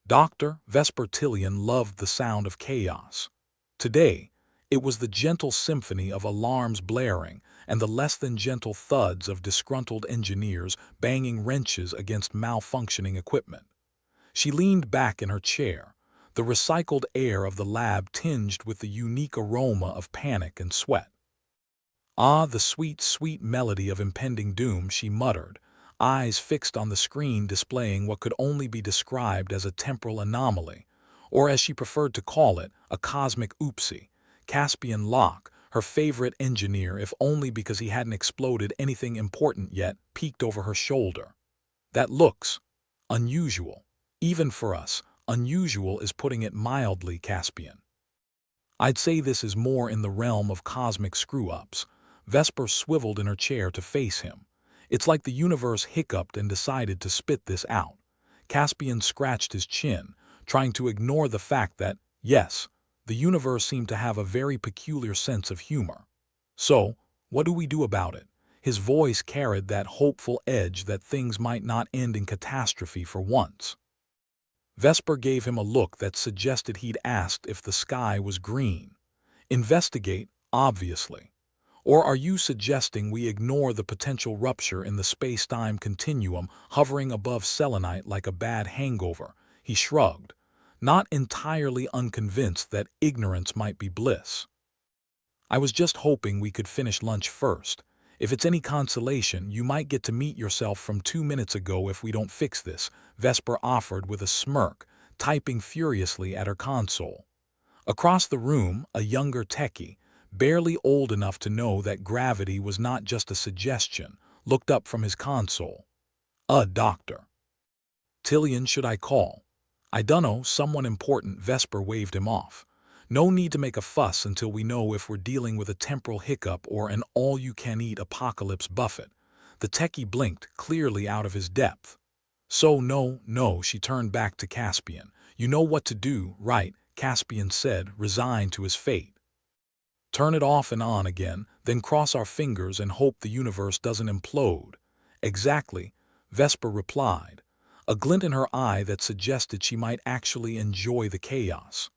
Dr. Vespertilian loved the sound of chaos. Today, it was the gentle symphony of alarms blaring and the less than gentle thuds of disgruntled engineers banging wrenches against malfunctioning equipment. She leaned back in her chair, the recycled air of the lab tinged with the unique aroma of panic and sweat. Ah, the sweet, sweet melody of impending doom, she muttered, eyes fixed on the screen displaying what could only be described as a temporal anomaly, or as she preferred to call it, a cosmic oopsie. Caspian Locke, her favorite engineer if only because he hadn't exploded anything important yet, peeked over her shoulder. That looks unusual. Even for us, unusual is putting it mildly, Caspian. I'd say this is more in the realm of cosmic screw-ups. Vesper swiveled in her chair to face him. It's like the universe hiccuped and decided to spit this out. Caspian scratched his chin, trying to ignore the fact that, yes, the universe seemed to have a very peculiar sense of humor. So, what do we do about it? His voice carried that hopeful edge that things might not end in catastrophe for once. Vesper gave him a look that suggested he'd asked if the sky was green. Investigate, obviously. Or are you suggesting we ignore the potential rupture in the space-time continuum hovering above selenite like a bad hangover? He shrugged, not entirely unconvinced that ignorance might be bliss. I was just hoping we could finish lunch first. If it's any consolation, you might get to meet yourself from 2 minutes ago if we don't fix this, Vesper offered with a smirk, typing furiously at her console. Across the room, a younger techie, barely old enough to know that gravity was not just a suggestion, looked up from his console. Doctor. Tillian should I call? I dunno, someone important. Vesper waved him off. No need to make a fuss until we know if we're dealing with a temporal hiccup or an all-you-can-eat apocalypse buffet. The techie blinked, clearly out of his depth. So no, she turned back to Caspian. You know what to do, right? Caspian said, resigned to his fate. Turn it off and on again, then cross our fingers and hope the universe doesn't implode. Exactly, Vesper replied, a glint in her eye that suggested she might actually enjoy the chaos.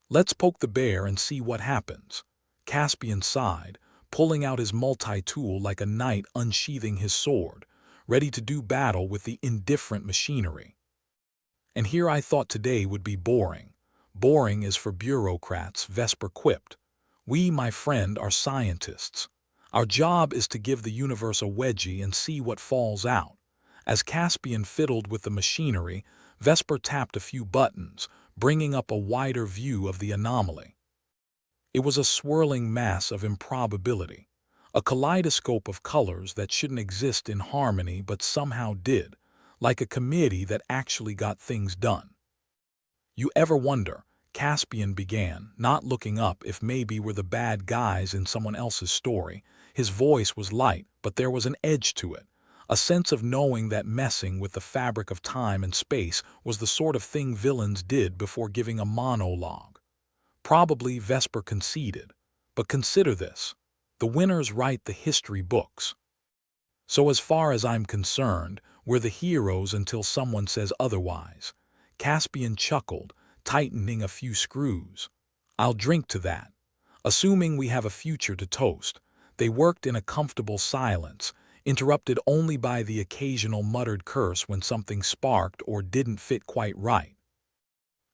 Let's poke the bear and see what happens. Caspian sighed, pulling out his multi-tool like a knight unsheathing his sword, ready to do battle with the indifferent machinery. And here I thought today would be boring. Boring is for bureaucrats, Vesper quipped. We, my friend, are scientists. Our job is to give the universe a wedgie and see what falls out. As Caspian fiddled with the machinery, Vesper tapped a few buttons, bringing up a wider view of the anomaly. It was a swirling mass of improbability, a kaleidoscope of colors that shouldn't exist in harmony but somehow did, like a committee that actually got things done. You ever wonder, Caspian began, not looking up if maybe we're the bad guys in someone else's story. His voice was light, but there was an edge to it, a sense of knowing that messing with the fabric of time and space was the sort of thing villains did before giving a monologue. Probably, Vesper conceded. But consider this. The winners write the history books. So as far as I'm concerned, we're the heroes until someone says otherwise. Caspian chuckled, tightening a few screws. I'll drink to that. Assuming we have a future to toast. They worked in a comfortable silence, interrupted only by the occasional muttered curse when something sparked or didn't fit quite right.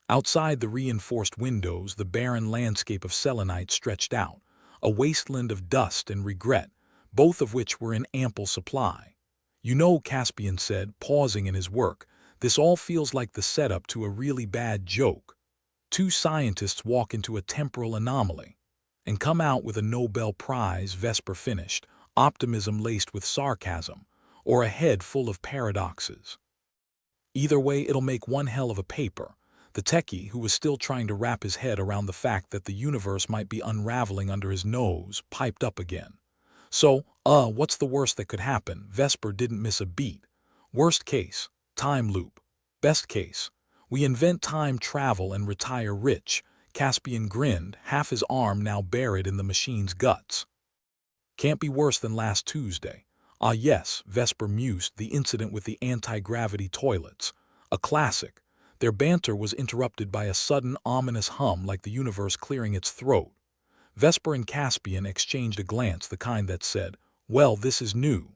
Outside the reinforced windows, the barren landscape of selenite stretched out, a wasteland of dust and regret, both of which were in ample supply. You know, Caspian said, pausing in his work, this all feels like the setup to a really bad joke. Two scientists walk into a temporal anomaly and come out with a Nobel Prize, Vesper finished, optimism laced with sarcasm, or a head full of paradoxes. Either way, it'll make one hell of a paper. The techie, who was still trying to wrap his head around the fact that the universe might be unraveling under his nose, piped up again. So, what's the worst that could happen? Vesper didn't miss a beat. Worst case, time loop. Best case, we invent time travel and retire rich. Caspian grinned, half his arm now buried in the machine's guts. Can't be worse than last Tuesday. Ah yes, Vesper mused, the incident with the anti-gravity toilets. A classic. Their banter was interrupted by a sudden ominous hum like the universe clearing its throat. Vesper and Caspian exchanged a glance, the kind that said, "Well, this is new."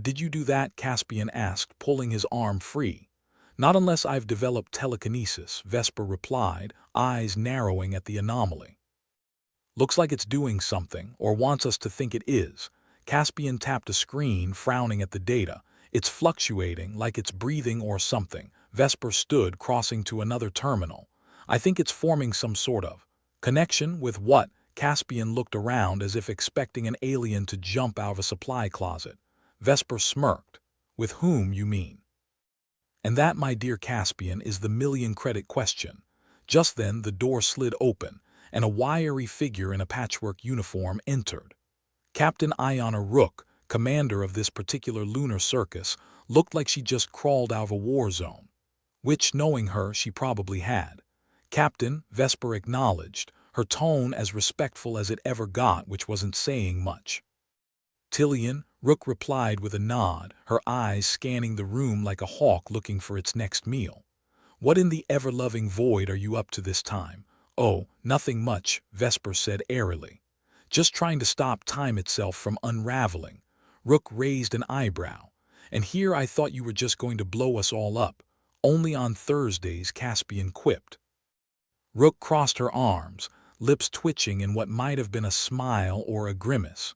Did you do that?" Caspian asked, pulling his arm free. "Not unless I've developed telekinesis," Vesper replied, eyes narrowing at the anomaly. "Looks like it's doing something, or wants us to think it is." Caspian tapped a screen, frowning at the data. "It's fluctuating, like it's breathing or something." Vesper stood, crossing to another terminal. "I think it's forming some sort of connection with what?" Caspian looked around as if expecting an alien to jump out of a supply closet. Vesper smirked. "With whom, you mean?" "And that, my dear Caspian, is the million-credit question." Just then the door slid open, and a wiry figure in a patchwork uniform entered. Captain Iona Rook, commander of this particular lunar circus, looked like she just crawled out of a war zone. Which, knowing her, she probably had. "Captain," Vesper acknowledged, her tone as respectful as it ever got, which wasn't saying much. "Tillian," Rook replied with a nod, her eyes scanning the room like a hawk looking for its next meal. "What in the ever-loving void are you up to this time?" "Oh, nothing much," Vesper said airily. "Just trying to stop time itself from unraveling." Rook raised an eyebrow. "And here I thought you were just going to blow us all up." "Only on Thursdays," Caspian quipped. Rook crossed her arms, lips twitching in what might have been a smile or a grimace.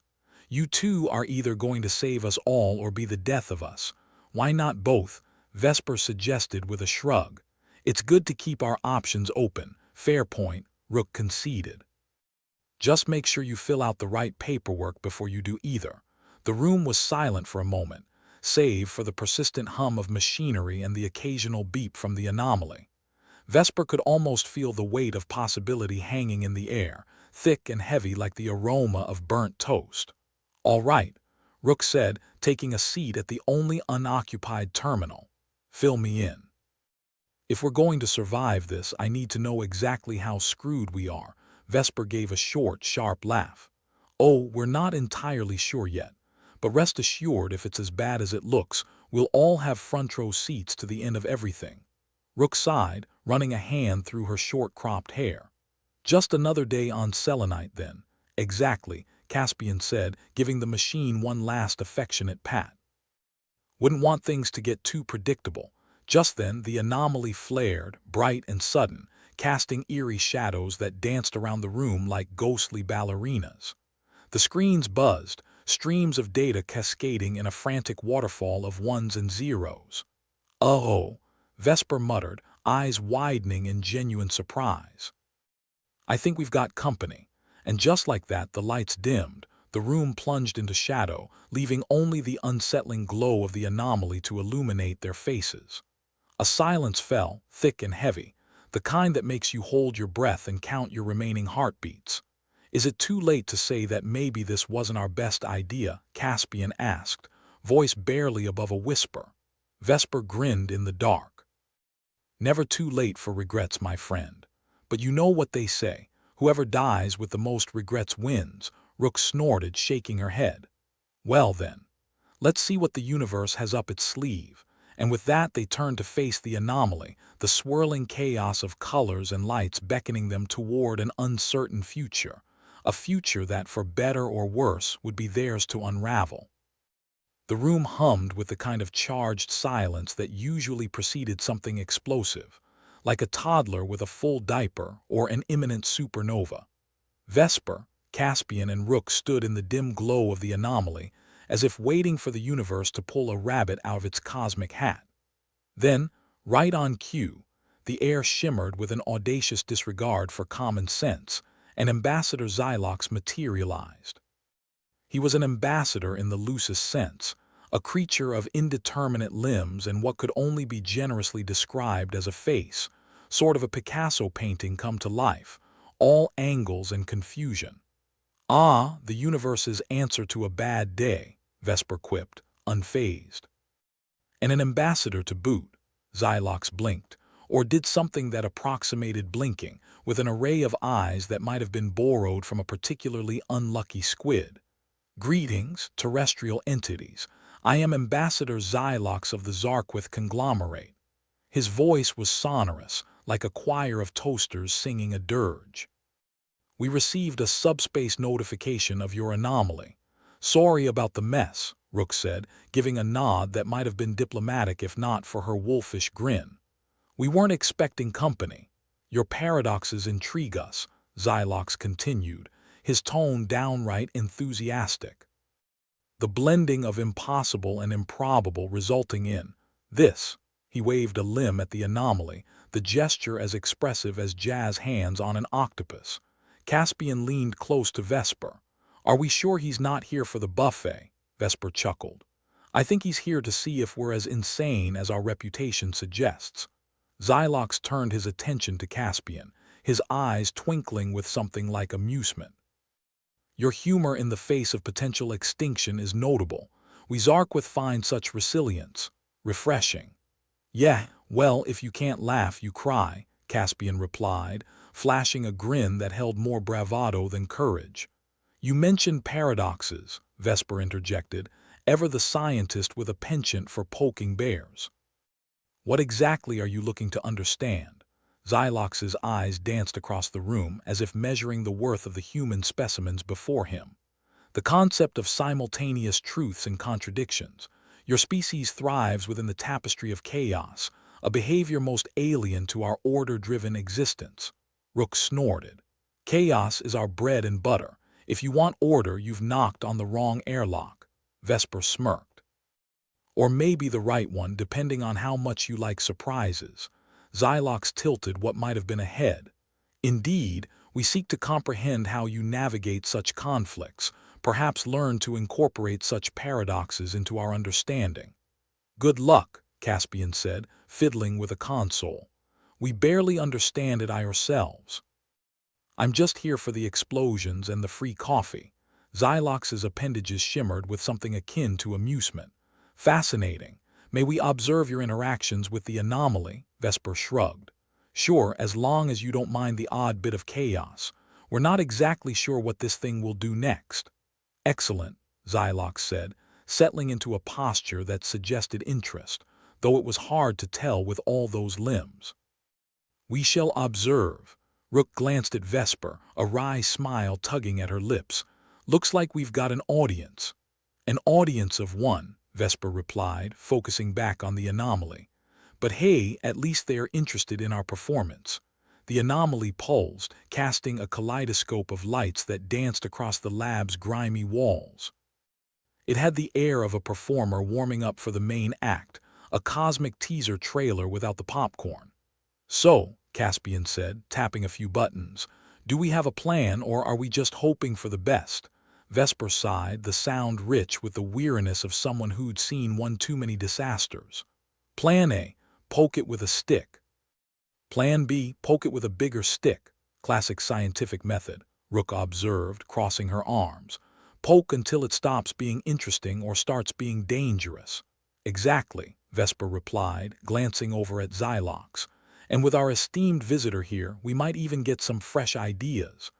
"You two are either going to save us all or be the death of us." "Why not both?" Vesper suggested with a shrug. "It's good to keep our options open." "Fair point," Rook conceded. "Just make sure you fill out the right paperwork before you do either." The room was silent for a moment, save for the persistent hum of machinery and the occasional beep from the anomaly. Vesper could almost feel the weight of possibility hanging in the air, thick and heavy like the aroma of burnt toast. "All right," Rook said, taking a seat at the only unoccupied terminal. "Fill me in. If we're going to survive this, I need to know exactly how screwed we are." Vesper gave a short, sharp laugh. "Oh, we're not entirely sure yet. But rest assured, if it's as bad as it looks, we'll all have front-row seats to the end of everything." Rook sighed, running a hand through her short-cropped hair. "Just another day on selenite, then." "Exactly," Caspian said, giving the machine one last affectionate pat. "Wouldn't want things to get too predictable." Just then the anomaly flared, bright and sudden, casting eerie shadows that danced around the room like ghostly ballerinas. The screens buzzed, streams of data cascading in a frantic waterfall of ones and zeros. "Oh," Vesper muttered, eyes widening in genuine surprise. "I think we've got company." And just like that, the lights dimmed, the room plunged into shadow, leaving only the unsettling glow of the anomaly to illuminate their faces. A silence fell, thick and heavy, the kind that makes you hold your breath and count your remaining heartbeats. "Is it too late to say that maybe this wasn't our best idea?" Caspian asked, voice barely above a whisper. Vesper grinned in the dark. "Never too late for regrets, my friend. But you know what they say, whoever dies with the most regrets wins." Rook snorted, shaking her head. "Well then, let's see what the universe has up its sleeve." And with that they turned to face the anomaly, the swirling chaos of colors and lights beckoning them toward an uncertain future. A future that, for better or worse, would be theirs to unravel. The room hummed with the kind of charged silence that usually preceded something explosive, like a toddler with a full diaper or an imminent supernova. Vesper, Caspian, and Rook stood in the dim glow of the anomaly, as if waiting for the universe to pull a rabbit out of its cosmic hat. Then, right on cue, the air shimmered with an audacious disregard for common sense, and Ambassador Xylox materialized. He was an ambassador in the loosest sense, a creature of indeterminate limbs and what could only be generously described as a face, sort of a Picasso painting come to life, all angles and confusion. "Ah, the universe's answer to a bad day," Vesper quipped, unfazed. "And an ambassador to boot." Xylox blinked, or did something that approximated blinking, with an array of eyes that might have been borrowed from a particularly unlucky squid. "Greetings, terrestrial entities. I am Ambassador Xylox of the Zarquith conglomerate." His voice was sonorous, like a choir of toasters singing a dirge. "We received a subspace notification of your anomaly. Sorry about the mess," Rook said, giving a nod that might have been diplomatic if not for her wolfish grin. "We weren't expecting company. Your paradoxes intrigue us," Xylox continued, his tone downright enthusiastic. "The blending of impossible and improbable resulting in this." He waved a limb at the anomaly, the gesture as expressive as jazz hands on an octopus. Caspian leaned close to Vesper. "Are we sure he's not here for the buffet?" Vesper chuckled. "I think he's here to see if we're as insane as our reputation suggests." Xylox turned his attention to Caspian, his eyes twinkling with something like amusement. "Your humor in the face of potential extinction is notable. We Zarquith find such resilience. Refreshing." "Yeah, well, if you can't laugh, you cry," Caspian replied, flashing a grin that held more bravado than courage. "You mentioned paradoxes," Vesper interjected, ever the scientist with a penchant for poking bears. "What exactly are you looking to understand?" Xylox's eyes danced across the room as if measuring the worth of the human specimens before him. "The concept of simultaneous truths and contradictions. Your species thrives within the tapestry of chaos, a behavior most alien to our order-driven existence." Rook snorted. "Chaos is our bread and butter. If you want order, you've knocked on the wrong airlock." Vesper smirked. "Or maybe the right one, depending on how much you like surprises." Xylox tilted what might have been a head. "Indeed, we seek to comprehend how you navigate such conflicts, perhaps learn to incorporate such paradoxes into our understanding." "Good luck," Caspian said, fiddling with a console. "We barely understand it ourselves." "I'm just here for the explosions and the free coffee." Xylox's appendages shimmered with something akin to amusement. "Fascinating. May we observe your interactions with the anomaly?" Vesper shrugged. "Sure, as long as you don't mind the odd bit of chaos. We're not exactly sure what this thing will do next." "Excellent," Xylox said, settling into a posture that suggested interest, though it was hard to tell with all those limbs. "We shall observe." Rook glanced at Vesper, a wry smile tugging at her lips. "Looks like we've got an audience." "An audience of one," Vesper replied, focusing back on the anomaly. "But hey, at least they are interested in our performance." The anomaly pulsed, casting a kaleidoscope of lights that danced across the lab's grimy walls. It had the air of a performer warming up for the main act, a cosmic teaser trailer without the popcorn. "So," Caspian said, tapping a few buttons, "do we have a plan, or are we just hoping for the best?" Vesper sighed, the sound rich with the weariness of someone who'd seen one too many disasters. "Plan A, poke it with a stick. Plan B, poke it with a bigger stick." Classic scientific method, Rook observed, crossing her arms. "Poke until it stops being interesting or starts being dangerous." "Exactly," Vesper replied, glancing over at Xylox. "And with our esteemed visitor here, we might even get some fresh ideas."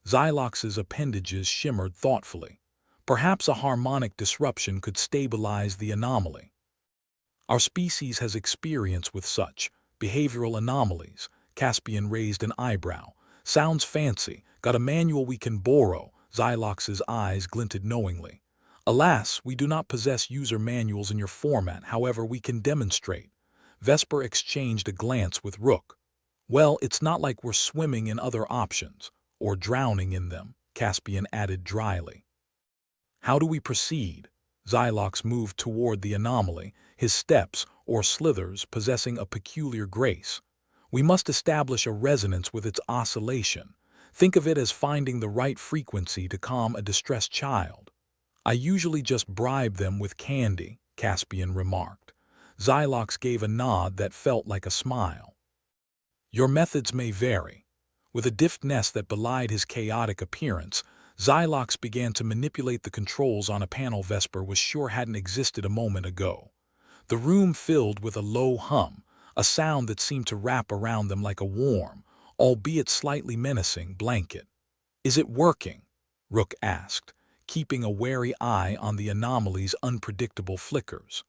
Xylox's appendages shimmered thoughtfully. "Perhaps a harmonic disruption could stabilize the anomaly. Our species has experience with such behavioral anomalies." Caspian raised an eyebrow. "Sounds fancy. Got a manual we can borrow?" Xylox's eyes glinted knowingly. "Alas, we do not possess user manuals in your format, however we can demonstrate." Vesper exchanged a glance with Rook. "Well, it's not like we're swimming in other options, or drowning in them," Caspian added dryly. "How do we proceed?" Xylox moved toward the anomaly, his steps, or slithers, possessing a peculiar grace. "We must establish a resonance with its oscillation. Think of it as finding the right frequency to calm a distressed child." "I usually just bribe them with candy," Caspian remarked. Xylox gave a nod that felt like a smile. "Your methods may vary." With a deftness that belied his chaotic appearance, Xylox began to manipulate the controls on a panel Vesper was sure hadn't existed a moment ago. The room filled with a low hum, a sound that seemed to wrap around them like a warm, albeit slightly menacing, blanket. "Is it working?" Rook asked, keeping a wary eye on the anomaly's unpredictable flickers.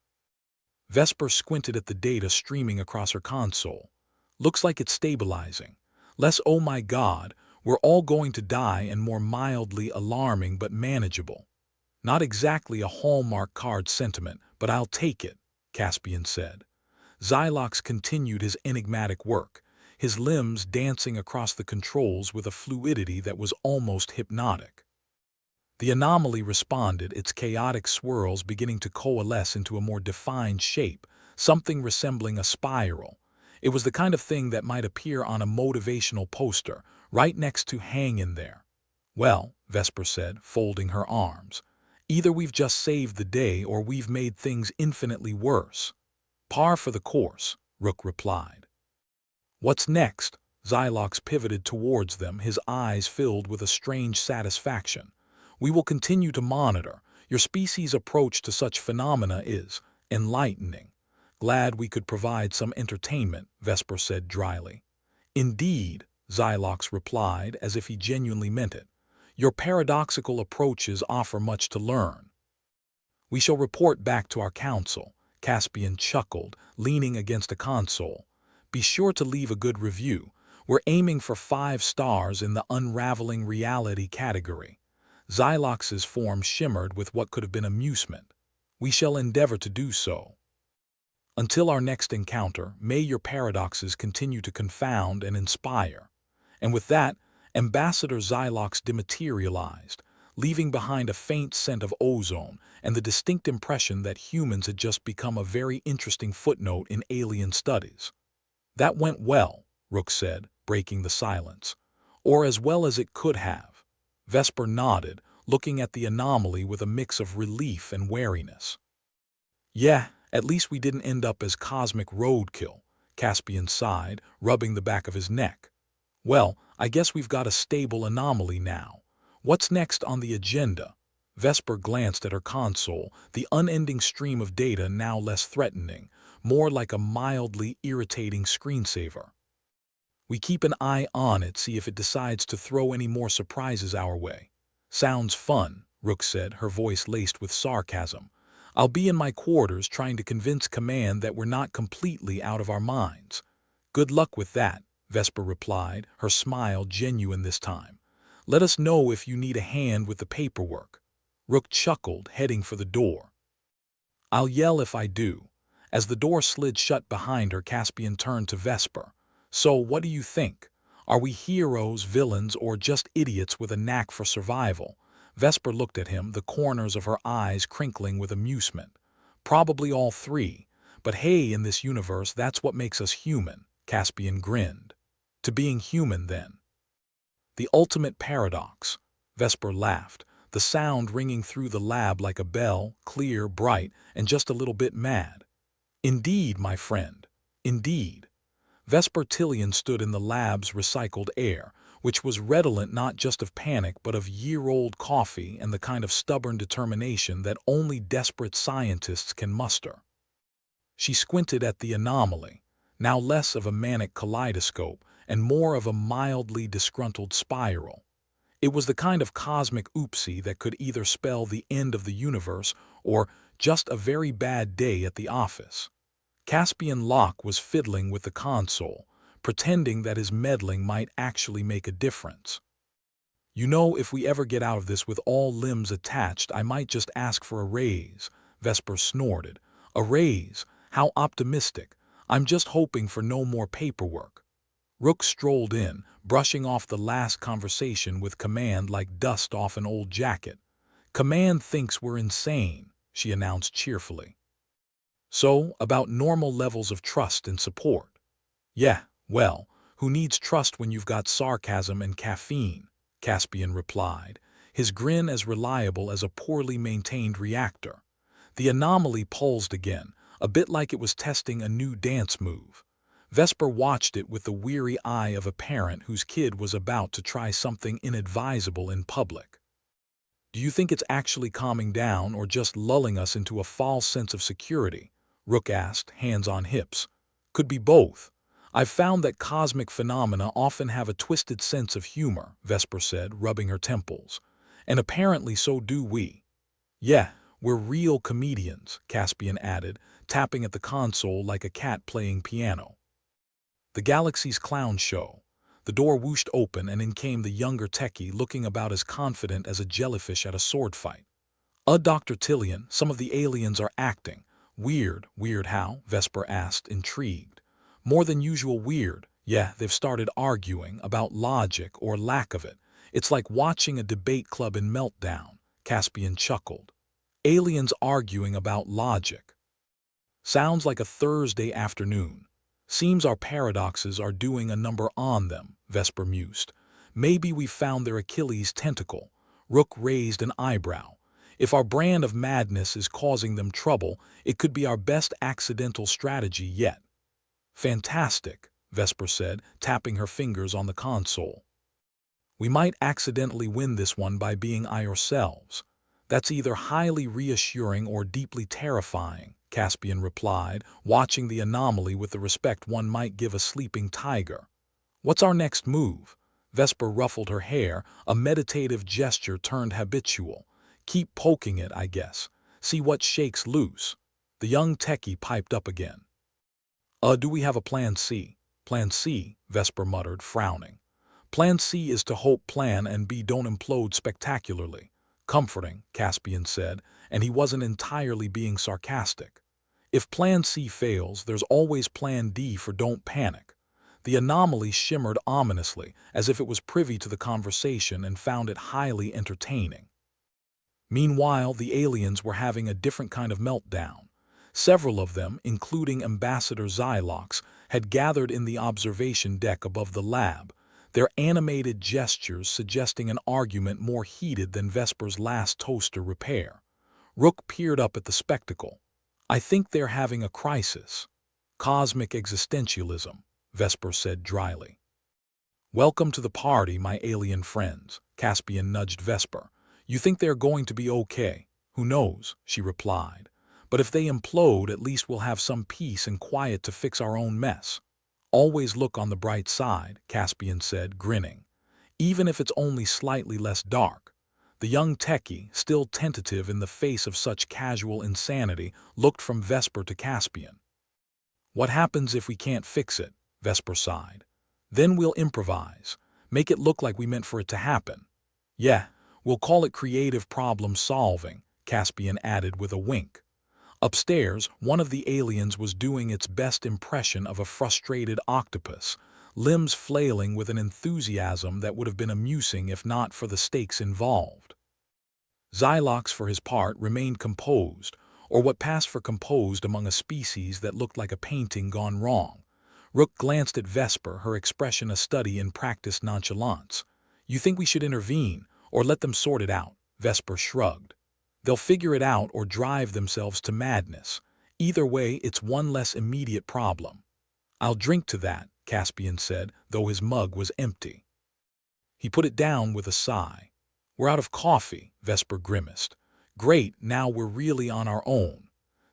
Vesper squinted at the data streaming across her console. Looks like it's stabilizing. Less oh my god, we're all going to die, and more mildly alarming but manageable. Not exactly a Hallmark card sentiment, but I'll take it, Caspian said. Xylox continued his enigmatic work, his limbs dancing across the controls with a fluidity that was almost hypnotic. The anomaly responded, its chaotic swirls beginning to coalesce into a more defined shape, something resembling a spiral. It was the kind of thing that might appear on a motivational poster, right next to "Hang in there." "Well," Vesper said, folding her arms, "either we've just saved the day or we've made things infinitely worse." "Par for the course," Rook replied. "What's next?" Xylox pivoted towards them, his eyes filled with a strange satisfaction. "We will continue to monitor. Your species' approach to such phenomena is enlightening." "Glad we could provide some entertainment," Vesper said dryly. "Indeed," Xylox replied, as if he genuinely meant it. "Your paradoxical approaches offer much to learn." "We shall report back to our council," Caspian chuckled, leaning against a console. "Be sure to leave a good review. We're aiming for 5 stars in the unraveling reality category." Xylox's form shimmered with what could have been amusement. "We shall endeavor to do so. Until our next encounter, may your paradoxes continue to confound and inspire." And with that, Ambassador Xylox dematerialized, leaving behind a faint scent of ozone and the distinct impression that humans had just become a very interesting footnote in alien studies. "That went well," Rook said, breaking the silence. "Or as well as it could have." Vesper nodded, looking at the anomaly with a mix of relief and wariness. "Yeah, at least we didn't end up as cosmic roadkill," Caspian sighed, rubbing the back of his neck. "Well, I guess we've got a stable anomaly now. What's next on the agenda?" Vesper glanced at her console, the unending stream of data now less threatening, more like a mildly irritating screensaver. "We keep an eye on it, see if it decides to throw any more surprises our way." "Sounds fun," Rook said, her voice laced with sarcasm. "I'll be in my quarters trying to convince Command that we're not completely out of our minds." "Good luck with that," Vesper replied, her smile genuine this time. "Let us know if you need a hand with the paperwork." Rook chuckled, heading for the door. "I'll yell if I do." As the door slid shut behind her, Caspian turned to Vesper. "So, what do you think? Are we heroes, villains, or just idiots with a knack for survival?" Vesper looked at him, the corners of her eyes crinkling with amusement. "Probably all three. But hey, in this universe, that's what makes us human," Caspian grinned. "To being human, then." "The ultimate paradox," Vesper laughed, the sound ringing through the lab like a bell, clear, bright, and just a little bit mad. "Indeed, my friend. Indeed." Vesper Tillion stood in the lab's recycled air, which was redolent not just of panic but of year-old coffee and the kind of stubborn determination that only desperate scientists can muster. She squinted at the anomaly, now less of a manic kaleidoscope and more of a mildly disgruntled spiral. It was the kind of cosmic oopsie that could either spell the end of the universe or just a very bad day at the office. Caspian Locke was fiddling with the console, pretending that his meddling might actually make a difference. "You know, if we ever get out of this with all limbs attached, I might just ask for a raise," Vesper snorted. "A raise? How optimistic. I'm just hoping for no more paperwork." Rook strolled in, brushing off the last conversation with Command like dust off an old jacket. "Command thinks we're insane," she announced cheerfully. "So, about normal levels of trust and support." "Yeah, well, who needs trust when you've got sarcasm and caffeine?" Caspian replied, his grin as reliable as a poorly maintained reactor. The anomaly pulsed again, a bit like it was testing a new dance move. Vesper watched it with the weary eye of a parent whose kid was about to try something inadvisable in public. "Do you think it's actually calming down or just lulling us into a false sense of security?" Rook asked, hands on hips. "Could be both. I've found that cosmic phenomena often have a twisted sense of humor," Vesper said, rubbing her temples. "And apparently so do we." "Yeah, we're real comedians," Caspian added, tapping at the console like a cat playing piano. The Galaxy's clown show. The door whooshed open and in came the younger techie looking about as confident as a jellyfish at a sword fight. Dr. Tillian, some of the aliens are acting. Weird how? Vesper asked, intrigued. More than usual weird. Yeah, they've started arguing about logic or lack of it. It's like watching a debate club in meltdown, Caspian chuckled. Aliens arguing about logic. Sounds like a Thursday afternoon. Seems our paradoxes are doing a number on them, Vesper mused. Maybe we found their Achilles tentacle. Rook raised an eyebrow. If our brand of madness is causing them trouble, it could be our best accidental strategy yet. Fantastic, Vesper said, tapping her fingers on the console. We might accidentally win this one by being ourselves. That's either highly reassuring or deeply terrifying, Caspian replied, watching the anomaly with the respect one might give a sleeping tiger. What's our next move? Vesper ruffled her hair, a meditative gesture turned habitual. Keep poking it, I guess. See what shakes loose. The young techie piped up again. Do we have a plan C? Plan C, Vesper muttered, frowning. Plan C is to hope plan and B don't implode spectacularly. Comforting, Caspian said, and he wasn't entirely being sarcastic. If Plan C fails, there's always Plan D for don't panic. The anomaly shimmered ominously, as if it was privy to the conversation and found it highly entertaining. Meanwhile, the aliens were having a different kind of meltdown. Several of them, including Ambassador Xylox, had gathered in the observation deck above the lab, their animated gestures suggesting an argument more heated than Vesper's last toaster repair. Rook peered up at the spectacle. I think they're having a crisis. Cosmic existentialism, Vesper said dryly. Welcome to the party, my alien friends, Caspian nudged Vesper. You think they're going to be okay? Who knows, she replied. But if they implode, at least we'll have some peace and quiet to fix our own mess. Always look on the bright side, Caspian said, grinning. Even if it's only slightly less dark. The young techie, still tentative in the face of such casual insanity, looked from Vesper to Caspian. What happens if we can't fix it? Vesper sighed. Then we'll improvise. Make it look like we meant for it to happen. Yeah, we'll call it creative problem solving, Caspian added with a wink. Upstairs, one of the aliens was doing its best impression of a frustrated octopus, limbs flailing with an enthusiasm that would have been amusing if not for the stakes involved. Xylox, for his part, remained composed, or what passed for composed among a species that looked like a painting gone wrong. Rook glanced at Vesper, her expression a study in practiced nonchalance. You think we should intervene, or let them sort it out? Vesper shrugged. They'll figure it out or drive themselves to madness. Either way, it's one less immediate problem. I'll drink to that, Caspian said, though his mug was empty. He put it down with a sigh. We're out of coffee, Vesper grimaced. Great, now we're really on our own.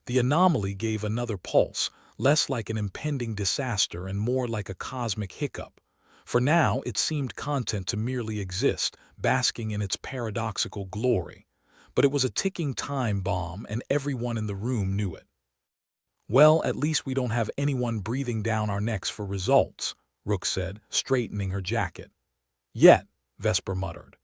The anomaly gave another pulse, less like an impending disaster and more like a cosmic hiccup. For now, it seemed content to merely exist, basking in its paradoxical glory. But it was a ticking time bomb, and everyone in the room knew it. Well, at least we don't have anyone breathing down our necks for results, Rook said, straightening her jacket. Yet, Vesper muttered.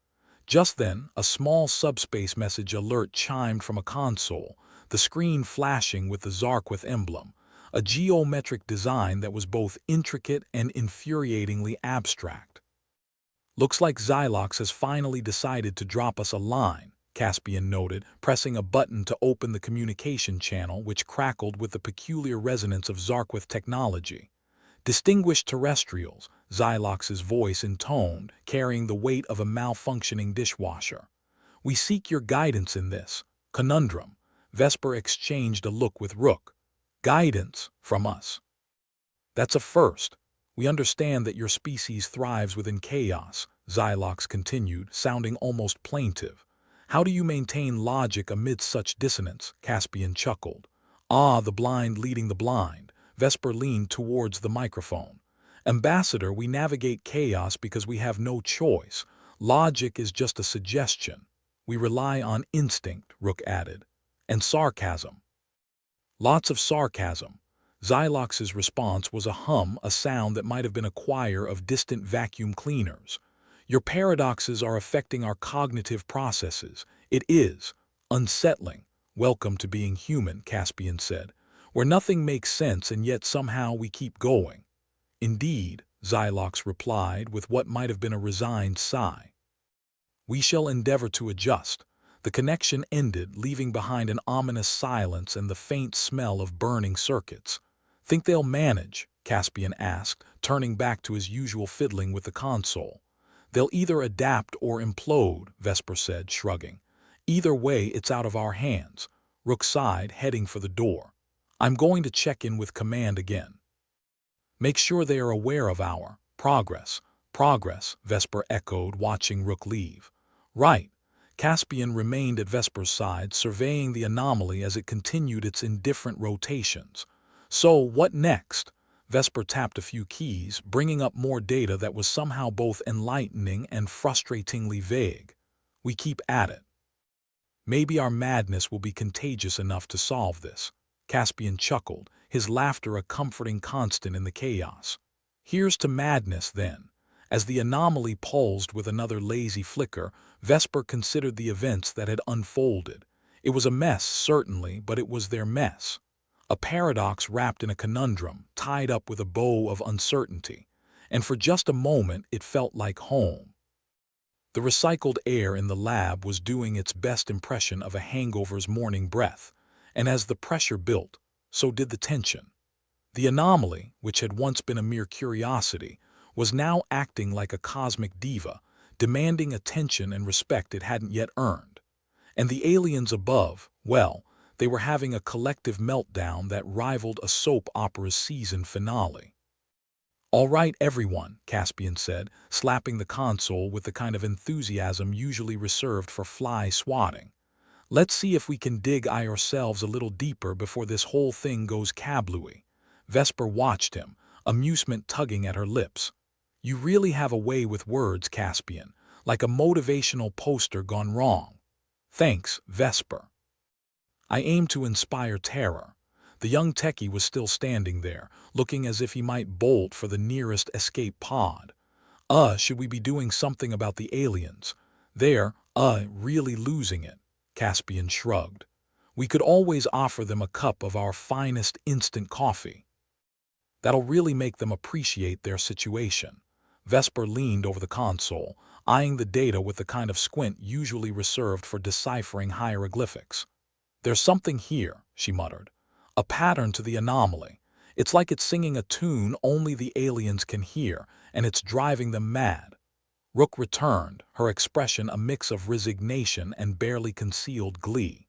Just then, a small subspace message alert chimed from a console, the screen flashing with the Zarquith emblem, a geometric design that was both intricate and infuriatingly abstract. Looks like Xylox has finally decided to drop us a line, Caspian noted, pressing a button to open the communication channel which crackled with the peculiar resonance of Zarquith technology. Distinguished terrestrials, Xylox's voice intoned, carrying the weight of a malfunctioning dishwasher. We seek your guidance in this conundrum. Vesper exchanged a look with Rook. Guidance from us. That's a first. We understand that your species thrives within chaos, Xylox continued, sounding almost plaintive. How do you maintain logic amidst such dissonance? Caspian chuckled. Ah, the blind leading the blind. Vesper leaned towards the microphone. Ambassador, we navigate chaos because we have no choice. Logic is just a suggestion. We rely on instinct, Rook added. And sarcasm. Lots of sarcasm. Xylox's response was a hum, a sound that might have been a choir of distant vacuum cleaners. Your paradoxes are affecting our cognitive processes. It is unsettling. Welcome to being human, Caspian said, where nothing makes sense and yet somehow we keep going. Indeed, Xylox replied with what might have been a resigned sigh. We shall endeavor to adjust. The connection ended, leaving behind an ominous silence and the faint smell of burning circuits. Think they'll manage? Caspian asked, turning back to his usual fiddling with the console. They'll either adapt or implode, Vesper said, shrugging. Either way, it's out of our hands. Rook sighed, heading for the door. I'm going to check in with command again. Make sure they are aware of our progress. Progress, Vesper echoed, watching Rook leave. Right. Caspian remained at Vesper's side, surveying the anomaly as it continued its indifferent rotations. So, what next? Vesper tapped a few keys, bringing up more data that was somehow both enlightening and frustratingly vague. We keep at it. Maybe our madness will be contagious enough to solve this. Caspian chuckled, his laughter a comforting constant in the chaos. Here's to madness, then. As the anomaly pulsed with another lazy flicker, Vesper considered the events that had unfolded. It was a mess, certainly, but it was their mess. A paradox wrapped in a conundrum, tied up with a bow of uncertainty. And for just a moment, it felt like home. The recycled air in the lab was doing its best impression of a hangover's morning breath, and as the pressure built, so did the tension. The anomaly, which had once been a mere curiosity, was now acting like a cosmic diva, demanding attention and respect it hadn't yet earned. And the aliens above, well, they were having a collective meltdown that rivaled a soap opera's season finale. All right, everyone, Caspian said, slapping the console with the kind of enthusiasm usually reserved for fly swatting. Let's see if we can dig ourselves a little deeper before this whole thing goes kablooey. Vesper watched him, amusement tugging at her lips. You really have a way with words, Caspian, like a motivational poster gone wrong. Thanks, Vesper. I aim to inspire terror. The young techie was still standing there, looking as if he might bolt for the nearest escape pod. Should we be doing something about the aliens? They're, really losing it. Caspian shrugged. We could always offer them a cup of our finest instant coffee. That'll really make them appreciate their situation. Vesper leaned over the console, eyeing the data with the kind of squint usually reserved for deciphering hieroglyphics. There's something here, she muttered. A pattern to the anomaly. It's like it's singing a tune only the aliens can hear, and it's driving them mad. Rook returned, her expression a mix of resignation and barely concealed glee.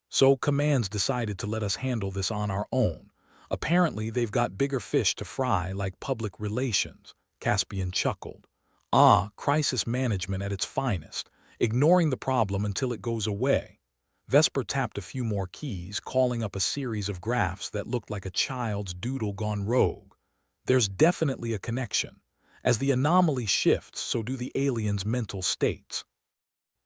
So Command's decided to let us handle this on our own. Apparently they've got bigger fish to fry, like public relations. Caspian chuckled. Crisis management at its finest, ignoring the problem until it goes away. Vesper tapped a few more keys, calling up a series of graphs that looked like a child's doodle gone rogue. There's definitely a connection. As the anomaly shifts, so do the aliens' mental states.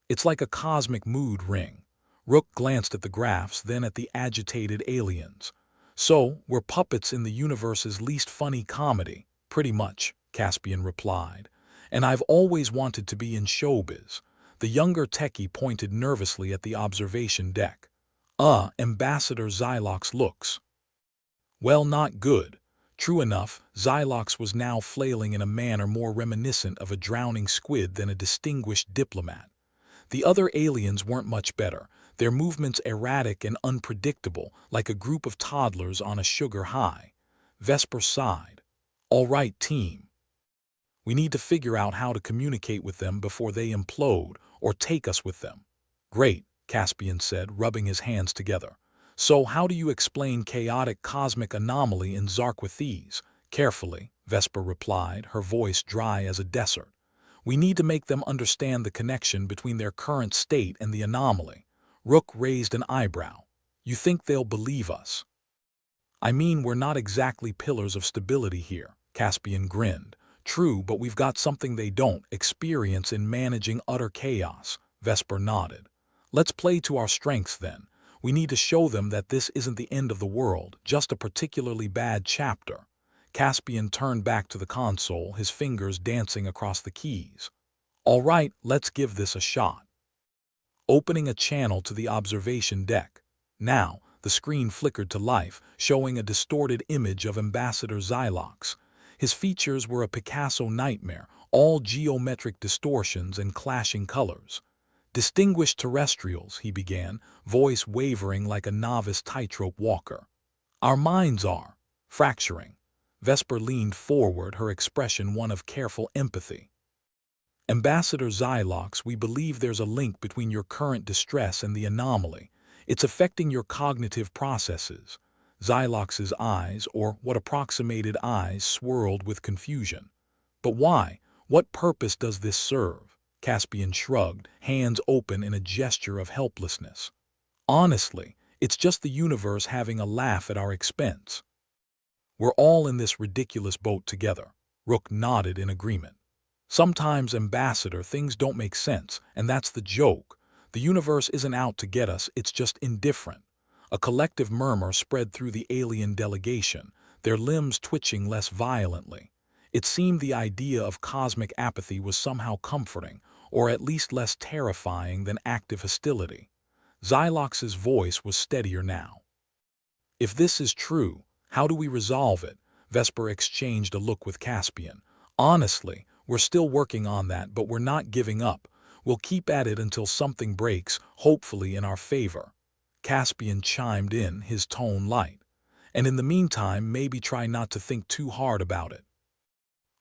It's like a cosmic mood ring. Rook glanced at the graphs, then at the agitated aliens. So, we're puppets in the universe's least funny comedy, pretty much, Caspian replied. And I've always wanted to be in showbiz. The younger techie pointed nervously at the observation deck. Ambassador Xylox looks. Well, not good. True enough, Xylox was now flailing in a manner more reminiscent of a drowning squid than a distinguished diplomat. The other aliens weren't much better, their movements erratic and unpredictable, like a group of toddlers on a sugar high. Vesper sighed. All right, team. We need to figure out how to communicate with them before they implode or take us with them. Great, Caspian said, rubbing his hands together. So how do you explain chaotic cosmic anomaly in Zark with ease? Carefully, Vesper replied, her voice dry as a desert. We need to make them understand the connection between their current state and the anomaly. Rook raised an eyebrow. You think they'll believe us? I mean, we're not exactly pillars of stability here, Caspian grinned. True, but we've got something they don't, experience in managing utter chaos. Vesper nodded. Let's play to our strengths then. We need to show them that this isn't the end of the world, just a particularly bad chapter. Caspian turned back to the console, his fingers dancing across the keys. All right, let's give this a shot. Opening a channel to the observation deck. Now, the screen flickered to life, showing a distorted image of Ambassador Xylox. His features were a Picasso nightmare, all geometric distortions and clashing colors. "Distinguished terrestrials," he began, voice wavering like a novice tightrope walker. "Our minds are fracturing." Vesper leaned forward, her expression one of careful empathy. "Ambassador Xylox, we believe there's a link between your current distress and the anomaly. It's affecting your cognitive processes." Xylox's eyes, or what approximated eyes, swirled with confusion. "But why? What purpose does this serve?" Caspian shrugged, hands open in a gesture of helplessness. "Honestly, it's just the universe having a laugh at our expense. We're all in this ridiculous boat together." Rook nodded in agreement. "Sometimes, Ambassador, things don't make sense, and that's the joke. The universe isn't out to get us, it's just indifferent." A collective murmur spread through the alien delegation, their limbs twitching less violently. It seemed the idea of cosmic apathy was somehow comforting, or at least less terrifying than active hostility. Xylox's voice was steadier now. "If this is true, how do we resolve it?" Vesper exchanged a look with Caspian. "Honestly, we're still working on that, but we're not giving up. We'll keep at it until something breaks, hopefully in our favor." Caspian chimed in, his tone light. "And in the meantime, maybe try not to think too hard about it.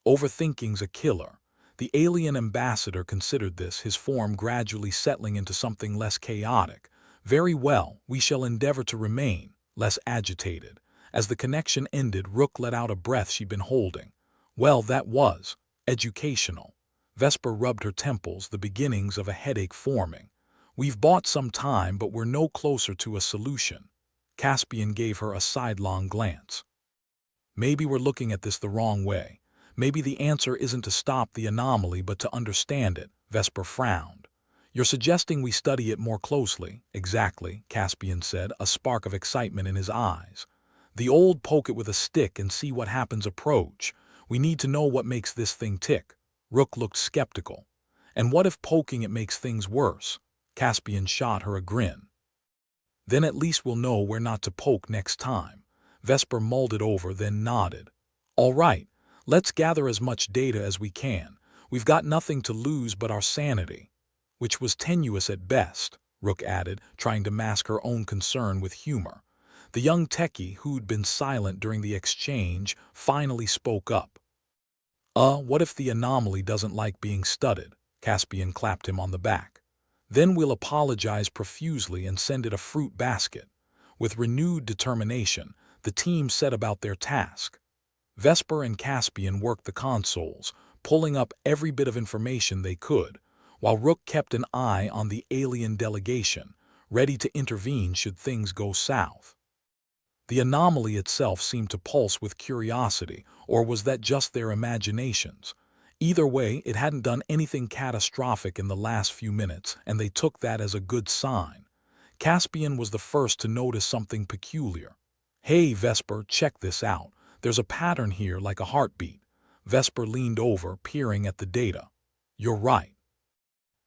Overthinking's a killer." The alien ambassador considered this, his form gradually settling into something less chaotic. "Very well, we shall endeavor to remain less agitated." As the connection ended, Rook let out a breath she'd been holding. "Well, that was educational." Vesper rubbed her temples, the beginnings of a headache forming. "We've bought some time, but we're no closer to a solution." Caspian gave her a sidelong glance. "Maybe we're looking at this the wrong way. Maybe the answer isn't to stop the anomaly but to understand it." Vesper frowned. "You're suggesting we study it more closely?" "Exactly," Caspian said, a spark of excitement in his eyes. "The old poke it with a stick and see what happens approach. We need to know what makes this thing tick." Rook looked skeptical. "And what if poking it makes things worse?" Caspian shot her a grin. "Then at least we'll know where not to poke next time." Vesper mulled it over, then nodded. "All right, let's gather as much data as we can. We've got nothing to lose but our sanity." "Which was tenuous at best," Rook added, trying to mask her own concern with humor. The young techie, who'd been silent during the exchange, finally spoke up. What if the anomaly doesn't like being studied?" Caspian clapped him on the back. "Then we'll apologize profusely and send it a fruit basket." With renewed determination, the team set about their task. Vesper and Caspian worked the consoles, pulling up every bit of information they could, while Rook kept an eye on the alien delegation, ready to intervene should things go south. The anomaly itself seemed to pulse with curiosity, or was that just their imaginations? Either way, it hadn't done anything catastrophic in the last few minutes, and they took that as a good sign. Caspian was the first to notice something peculiar. "Hey, Vesper, check this out. There's a pattern here like a heartbeat." Vesper leaned over, peering at the data. "You're right.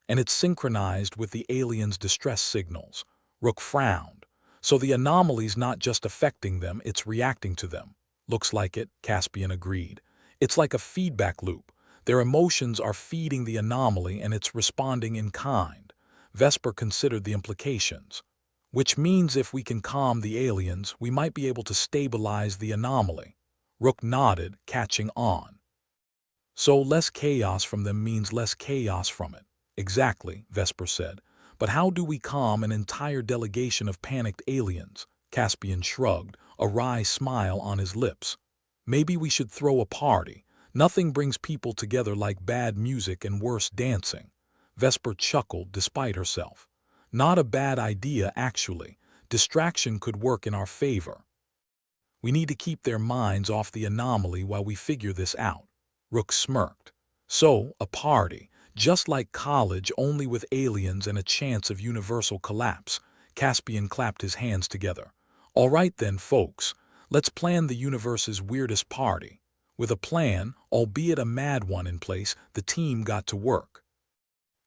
And it's synchronized with the aliens' distress signals." Rook frowned. "So the anomaly's not just affecting them, it's reacting to them." "Looks like it," Caspian agreed. "It's like a feedback loop. Their emotions are feeding the anomaly and it's responding in kind." Vesper considered the implications. "Which means if we can calm the aliens, we might be able to stabilize the anomaly." Rook nodded, catching on. "So less chaos from them means less chaos from it." "Exactly," Vesper said. "But how do we calm an entire delegation of panicked aliens?" Caspian shrugged, a wry smile on his lips. "Maybe we should throw a party. Nothing brings people together like bad music and worse dancing." Vesper chuckled despite herself. "Not a bad idea, actually. Distraction could work in our favor. We need to keep their minds off the anomaly while we figure this out." Rook smirked. "So, a party. Just like college, only with aliens and a chance of universal collapse." Caspian clapped his hands together. All right then, folks. Let's plan the universe's weirdest party. With a plan, albeit a mad one in place, the team got to work.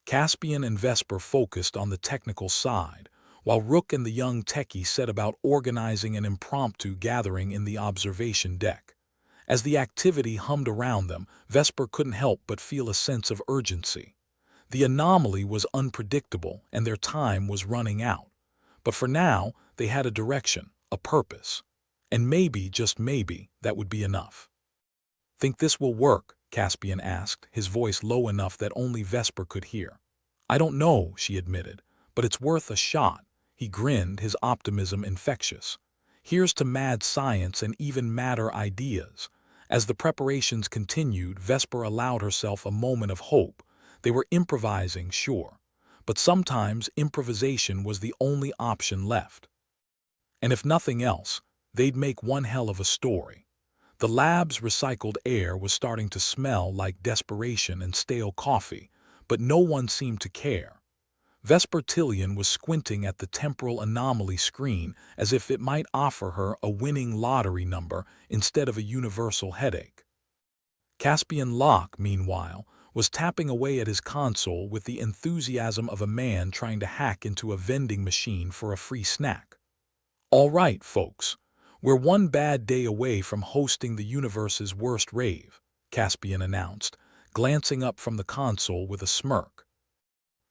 Caspian and Vesper focused on the technical side, while Rook and the young techie set about organizing an impromptu gathering in the observation deck. As the activity hummed around them, Vesper couldn't help but feel a sense of urgency. The anomaly was unpredictable and their time was running out. But for now, they had a direction, a purpose. And maybe, just maybe, that would be enough. "Think this will work?" Caspian asked, his voice low enough that only Vesper could hear. "I don't know," she admitted, "but it's worth a shot." He grinned, his optimism infectious. "Here's to mad science and even madder ideas." As the preparations continued, Vesper allowed herself a moment of hope. They were improvising, sure, but sometimes improvisation was the only option left. And if nothing else, they'd make one hell of a story. The lab's recycled air was starting to smell like desperation and stale coffee, but no one seemed to care. Vesper Tillion was squinting at the temporal anomaly screen as if it might offer her a winning lottery number instead of a universal headache. Caspian Locke, meanwhile, was tapping away at his console with the enthusiasm of a man trying to hack into a vending machine for a free snack. "All right, folks. We're one bad day away from hosting the universe's worst rave," Caspian announced, glancing up from the console with a smirk.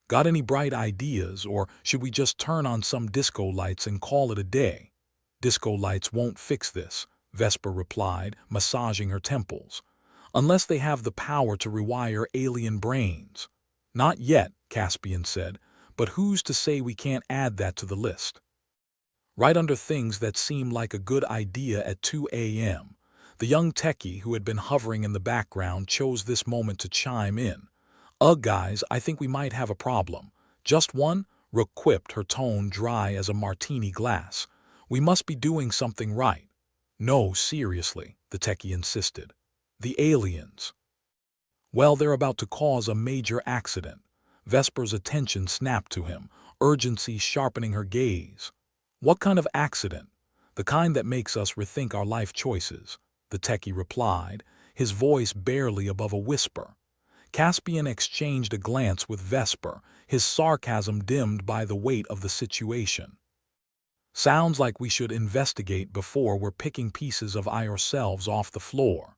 "Got any bright ideas, or should we just turn on some disco lights and call it a day?" "Disco lights won't fix this," Vesper replied, massaging her temples. "Unless they have the power to rewire alien brains." "Not yet," Caspian said, "but who's to say we can't add that to the list?" Right under things that seemed like a good idea at 2 a.m., the young techie who had been hovering in the background chose this moment to chime in. Guys, I think we might have a problem." "Just one?" Rook quipped, her tone dry as a martini glass. "We must be doing something right." "No, seriously," the techie insisted. "The aliens." "Well, they're about to cause a major accident." Vesper's attention snapped to him, urgency sharpening her gaze. "What kind of accident?" "The kind that makes us rethink our life choices," the techie replied, his voice barely above a whisper. Caspian exchanged a glance with Vesper, his sarcasm dimmed by the weight of the situation. "Sounds like we should investigate before we're picking pieces of ourselves off the floor."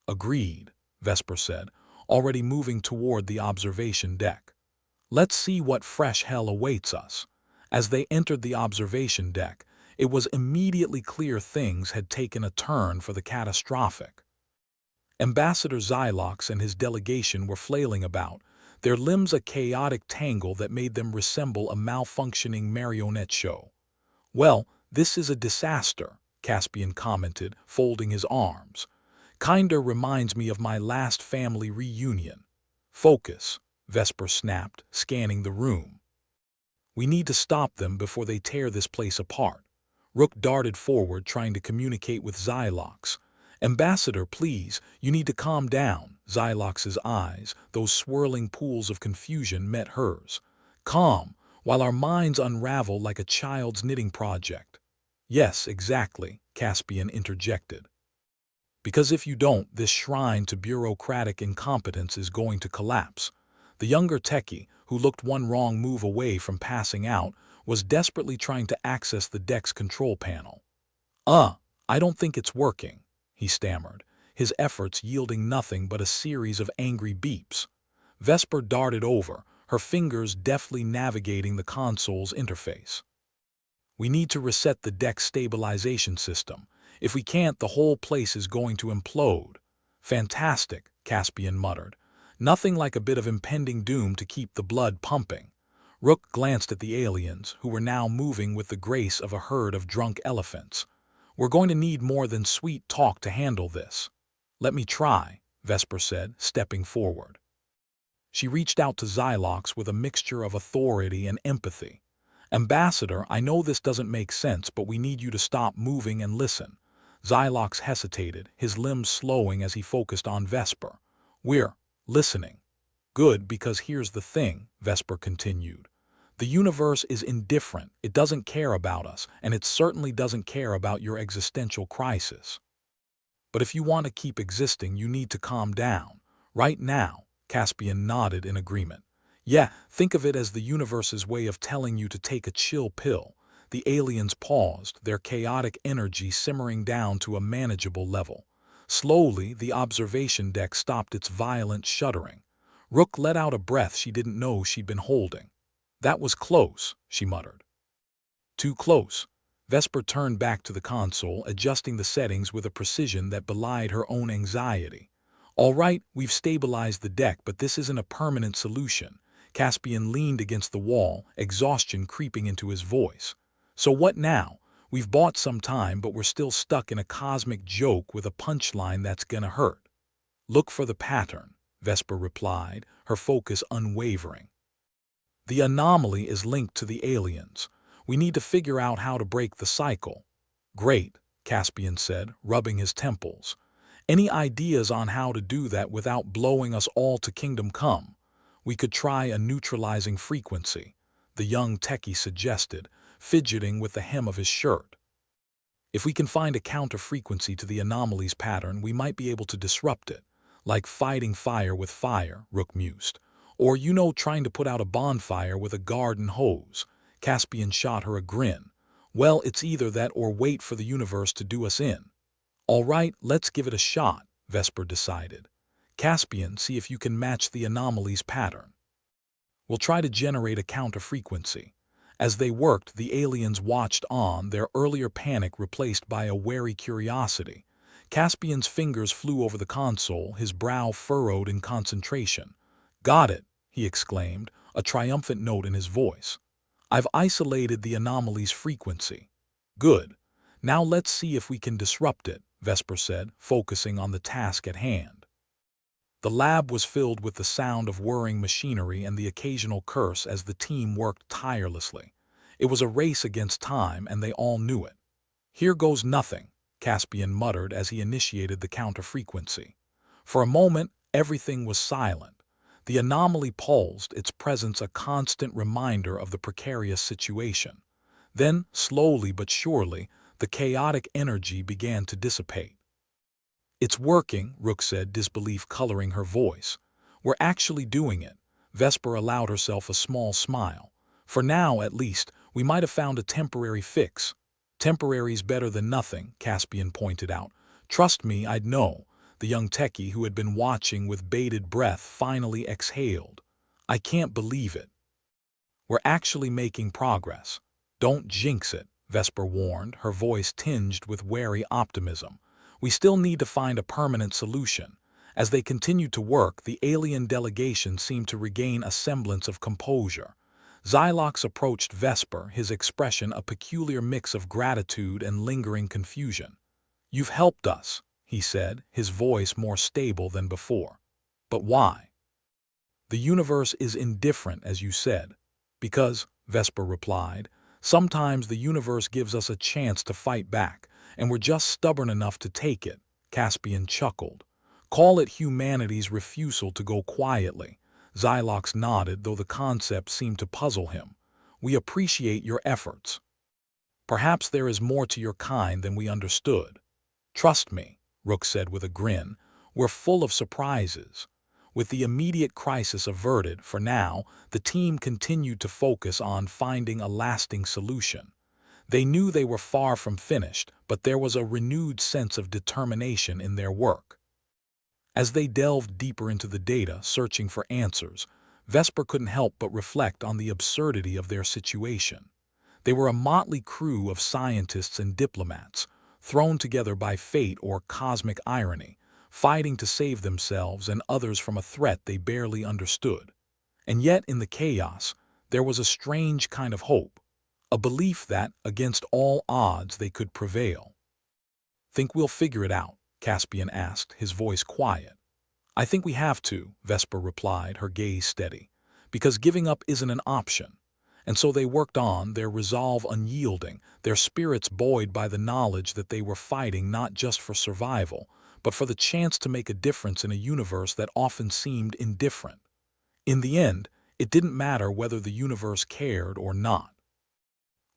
"Agreed," Vesper said, already moving toward the observation deck. "Let's see what fresh hell awaits us." As they entered the observation deck, it was immediately clear things had taken a turn for the catastrophic. Ambassador Xylox and his delegation were flailing about, their limbs a chaotic tangle that made them resemble a malfunctioning marionette show. "Well, this is a disaster," Caspian commented, folding his arms. "Kinda reminds me of my last family reunion." "Focus," Vesper snapped, scanning the room. "We need to stop them before they tear this place apart." Rook darted forward, trying to communicate with Xylox. "Ambassador, please, you need to calm down." Xylox's eyes, those swirling pools of confusion, met hers. "Calm, while our minds unravel like a child's knitting project." "Yes, exactly," Caspian interjected. "Because if you don't, this shrine to bureaucratic incompetence is going to collapse." The younger techie, who looked one wrong move away from passing out, was desperately trying to access the deck's control panel. I don't think it's working," he stammered, his efforts yielding nothing but a series of angry beeps. Vesper darted over, her fingers deftly navigating the console's interface. "We need to reset the deck's stabilization system. If we can't, the whole place is going to implode." "Fantastic," Caspian muttered. "Nothing like a bit of impending doom to keep the blood pumping." Rook glanced at the aliens, who were now moving with the grace of a herd of drunk elephants. "We're going to need more than sweet talk to handle this." "Let me try," Vesper said, stepping forward. She reached out to Xylox with a mixture of authority and empathy. "Ambassador, I know this doesn't make sense, but we need you to stop moving and listen." Xylox hesitated, his limbs slowing as he focused on Vesper. "We're listening." "Good, because here's the thing," Vesper continued. The universe is indifferent, it doesn't care about us, and it certainly doesn't care about your existential crisis. But if you want to keep existing, you need to calm down. Right now, Caspian nodded in agreement. Yeah, think of it as the universe's way of telling you to take a chill pill. The aliens paused, their chaotic energy simmering down to a manageable level. Slowly, the observation deck stopped its violent shuddering. Rook let out a breath she didn't know she'd been holding. That was close, she muttered. Too close. Vesper turned back to the console, adjusting the settings with a precision that belied her own anxiety. All right, we've stabilized the deck, but this isn't a permanent solution. Caspian leaned against the wall, exhaustion creeping into his voice. So what now? We've bought some time, but we're still stuck in a cosmic joke with a punchline that's gonna hurt. Look for the pattern, Vesper replied, her focus unwavering. The anomaly is linked to the aliens. We need to figure out how to break the cycle. Great, Caspian said, rubbing his temples. Any ideas on how to do that without blowing us all to kingdom come? We could try a neutralizing frequency, the young techie suggested, fidgeting with the hem of his shirt. If we can find a counter-frequency to the anomaly's pattern, we might be able to disrupt it, like fighting fire with fire, Rook mused. Or, trying to put out a bonfire with a garden hose. Caspian shot her a grin. Well, it's either that or wait for the universe to do us in. All right, let's give it a shot, Vesper decided. Caspian, see if you can match the anomaly's pattern. We'll try to generate a counter-frequency. As they worked, the aliens watched on, their earlier panic replaced by a wary curiosity. Caspian's fingers flew over the console, his brow furrowed in concentration. Got it, he exclaimed, a triumphant note in his voice. I've isolated the anomaly's frequency. Good. Now let's see if we can disrupt it, Vesper said, focusing on the task at hand. The lab was filled with the sound of whirring machinery and the occasional curse as the team worked tirelessly. It was a race against time, and they all knew it. Here goes nothing, Caspian muttered as he initiated the counter-frequency. For a moment, everything was silent. The anomaly pulsed, its presence a constant reminder of the precarious situation. Then, slowly but surely, the chaotic energy began to dissipate. It's working, Rook said, disbelief coloring her voice. We're actually doing it. Vesper allowed herself a small smile. For now, at least, we might have found a temporary fix. Temporary's better than nothing, Caspian pointed out. Trust me, I'd know. The young techie who had been watching with bated breath finally exhaled. I can't believe it. We're actually making progress. Don't jinx it, Vesper warned, her voice tinged with wary optimism. We still need to find a permanent solution. As they continued to work, the alien delegation seemed to regain a semblance of composure. Xylox approached Vesper, his expression a peculiar mix of gratitude and lingering confusion. You've helped us, he said, his voice more stable than before. But why? The universe is indifferent, as you said. Because, Vesper replied, sometimes the universe gives us a chance to fight back, and we're just stubborn enough to take it, Caspian chuckled. Call it humanity's refusal to go quietly. Xylox nodded, though the concept seemed to puzzle him. We appreciate your efforts. Perhaps there is more to your kind than we understood. Trust me, Rook said with a grin, we're full of surprises. With the immediate crisis averted, for now, the team continued to focus on finding a lasting solution. They knew they were far from finished, but there was a renewed sense of determination in their work. As they delved deeper into the data, searching for answers, Vesper couldn't help but reflect on the absurdity of their situation. They were a motley crew of scientists and diplomats, thrown together by fate or cosmic irony, fighting to save themselves and others from a threat they barely understood. And yet, in the chaos, there was a strange kind of hope, a belief that, against all odds, they could prevail. Think we'll figure it out? Caspian asked, his voice quiet. I think we have to, Vesper replied, her gaze steady, because giving up isn't an option. And so they worked on, their resolve unyielding, their spirits buoyed by the knowledge that they were fighting not just for survival, but for the chance to make a difference in a universe that often seemed indifferent. In the end, It didn't matter whether the universe cared or not.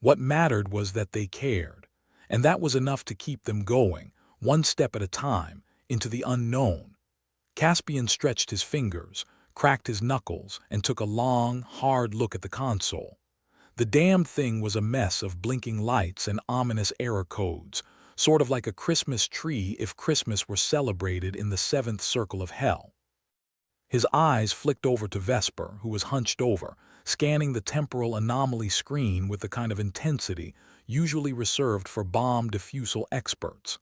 What mattered was that they cared, and that was enough to keep them going, one step at a time, into the unknown. Caspian stretched his fingers, cracked his knuckles, and took a long, hard look at the console. The damned thing was a mess of blinking lights and ominous error codes, sort of like a Christmas tree if Christmas were celebrated in the seventh circle of hell. His eyes flicked over to Vesper, who was hunched over, scanning the temporal anomaly screen with the kind of intensity usually reserved for bomb defusal experts.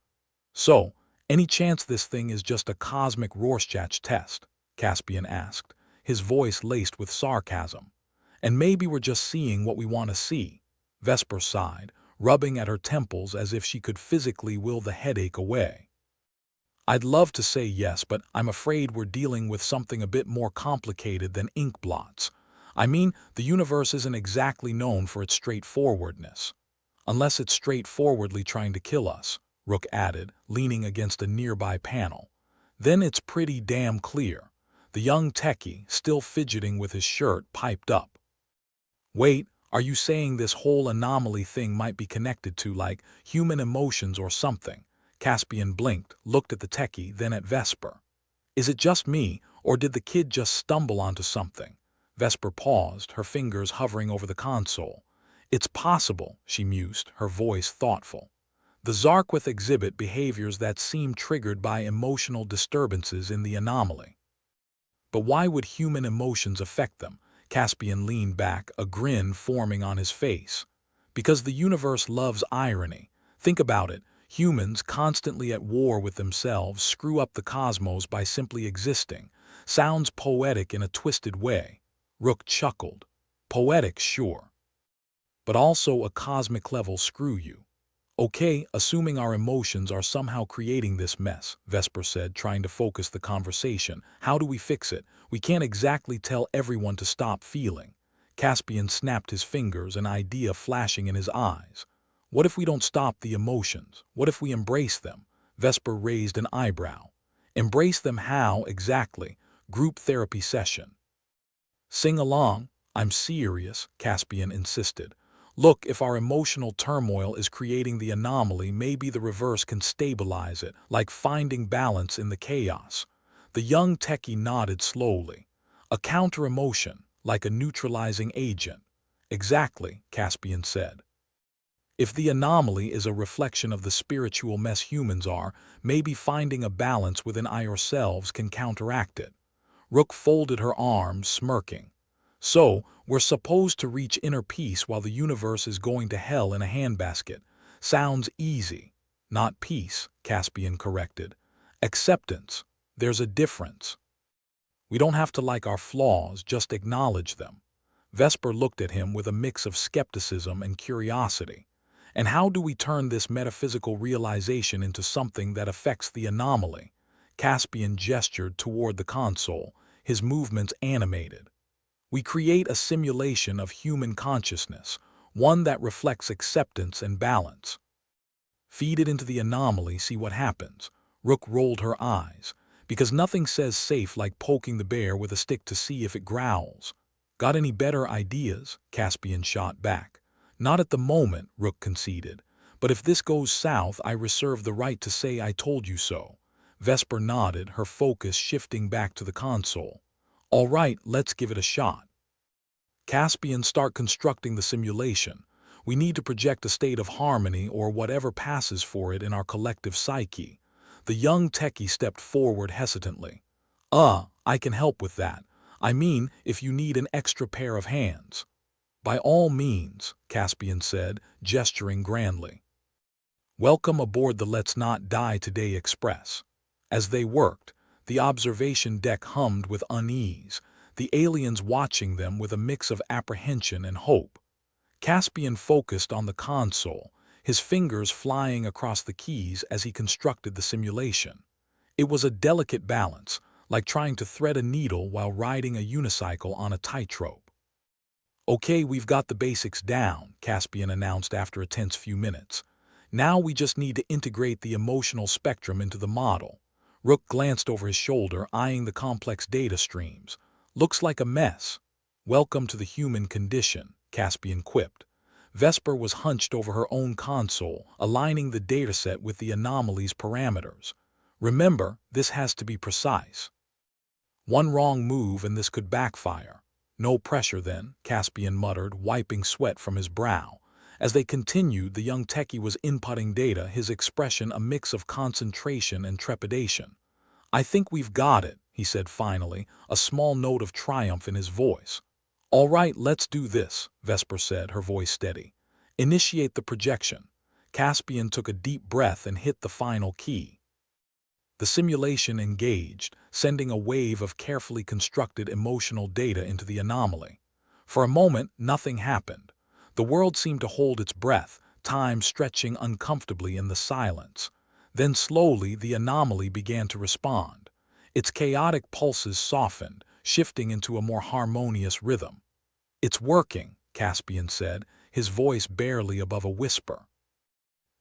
"So, any chance this thing is just a cosmic Rorschach test?" Caspian asked, his voice laced with sarcasm. "And maybe we're just seeing what we want to see," Vesper sighed, rubbing at her temples as if she could physically will the headache away. "I'd love to say yes, but I'm afraid we're dealing with something a bit more complicated than ink blots. I mean, the universe isn't exactly known for its straightforwardness. Unless it's straightforwardly trying to kill us," Rook added, leaning against a nearby panel. "Then it's pretty damn clear." The young techie, still fidgeting with his shirt, piped up. "Wait, are you saying this whole anomaly thing might be connected to, like, human emotions or something?" Caspian blinked, looked at the techie, then at Vesper. "Is it just me, or did the kid just stumble onto something?" Vesper paused, her fingers hovering over the console. "It's possible," she mused, her voice thoughtful. "The Zarquith exhibit behaviors that seem triggered by emotional disturbances in the anomaly." "But why would human emotions affect them?" Caspian leaned back, a grin forming on his face. "Because the universe loves irony. Think about it. Humans, constantly at war with themselves, screw up the cosmos by simply existing. Sounds poetic in a twisted way." Rook chuckled. "Poetic, sure. But also a cosmic-level screw you." "Okay, assuming our emotions are somehow creating this mess," Vesper said, trying to focus the conversation. "How do we fix it? We can't exactly tell everyone to stop feeling." Caspian snapped his fingers, an idea flashing in his eyes. "What if we don't stop the emotions? What if we embrace them?" Vesper raised an eyebrow. "Embrace them how, exactly?" "Group therapy session." "Sing along." "I'm serious," Caspian insisted. "Look, if our emotional turmoil is creating the anomaly, maybe the reverse can stabilize it, like finding balance in the chaos." The young techie nodded slowly. "A counter-emotion, like a neutralizing agent." "Exactly," Caspian said. "If the anomaly is a reflection of the spiritual mess humans are, maybe finding a balance within ourselves can counteract it." Rook folded her arms, smirking. "So, we're supposed to reach inner peace while the universe is going to hell in a handbasket. Sounds easy." "Not peace," Caspian corrected. "Acceptance. There's a difference. We don't have to like our flaws, just acknowledge them." Vesper looked at him with a mix of skepticism and curiosity. "And how do we turn this metaphysical realization into something that affects the anomaly?" Caspian gestured toward the console, his movements animated. "We create a simulation of human consciousness, one that reflects acceptance and balance. Feed it into the anomaly, see what happens." Rook rolled her eyes. "Because nothing says safe like poking the bear with a stick to see if it growls." "Got any better ideas?" Caspian shot back. "Not at the moment," Rook conceded. "But if this goes south, I reserve the right to say I told you so." Vesper nodded, her focus shifting back to the console. "All right, let's give it a shot." "Caspian, start constructing the simulation. We need to project a state of harmony or whatever passes for it in our collective psyche." The young techie stepped forward hesitantly. I can help with that. I mean, if you need an extra pair of hands." "By all means," Caspian said, gesturing grandly. "Welcome aboard the Let's Not Die Today Express." As they worked, the observation deck hummed with unease, the aliens watching them with a mix of apprehension and hope. Caspian focused on the console, his fingers flying across the keys as he constructed the simulation. It was a delicate balance, like trying to thread a needle while riding a unicycle on a tightrope. "Okay, we've got the basics down," Caspian announced after a tense few minutes. "Now we just need to integrate the emotional spectrum into the model." Rook glanced over his shoulder, eyeing the complex data streams. "Looks like a mess." "Welcome to the human condition," Caspian quipped. Vesper was hunched over her own console, aligning the dataset with the anomaly's parameters. "Remember, this has to be precise. One wrong move and this could backfire." "No pressure then," Caspian muttered, wiping sweat from his brow. As they continued, the young techie was inputting data, his expression a mix of concentration and trepidation. "I think we've got it," he said finally, a small note of triumph in his voice. "All right, let's do this," Vesper said, her voice steady. "Initiate the projection." Caspian took a deep breath and hit the final key. The simulation engaged, sending a wave of carefully constructed emotional data into the anomaly. For a moment, nothing happened. The world seemed to hold its breath, time stretching uncomfortably in the silence. Then slowly the anomaly began to respond. Its chaotic pulses softened, shifting into a more harmonious rhythm. "It's working," Caspian said, his voice barely above a whisper.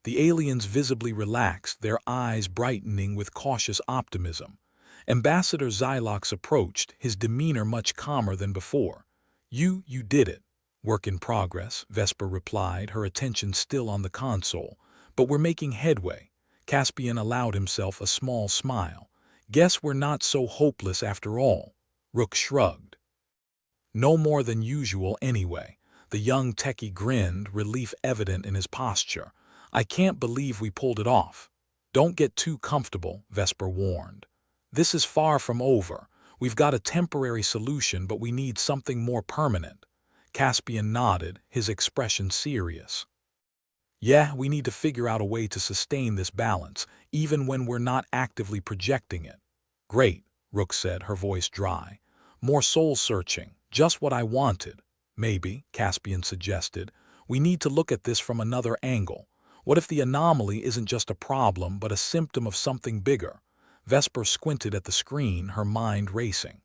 The aliens visibly relaxed, their eyes brightening with cautious optimism. Ambassador Xylox approached, his demeanor much calmer than before. You did it." "Work in progress," Vesper replied, her attention still on the console. "But we're making headway." Caspian allowed himself a small smile. "Guess we're not so hopeless after all." Rook shrugged. "No more than usual anyway." The young techie grinned, relief evident in his posture. "I can't believe we pulled it off." "Don't get too comfortable," Vesper warned. "This is far from over. We've got a temporary solution, but we need something more permanent." Caspian nodded, his expression serious. "Yeah, we need to figure out a way to sustain this balance, even when we're not actively projecting it." "Great," Rook said, her voice dry. "More soul-searching, just what I wanted." "Maybe," Caspian suggested, "we need to look at this from another angle. What if the anomaly isn't just a problem, but a symptom of something bigger?" Vesper squinted at the screen, her mind racing.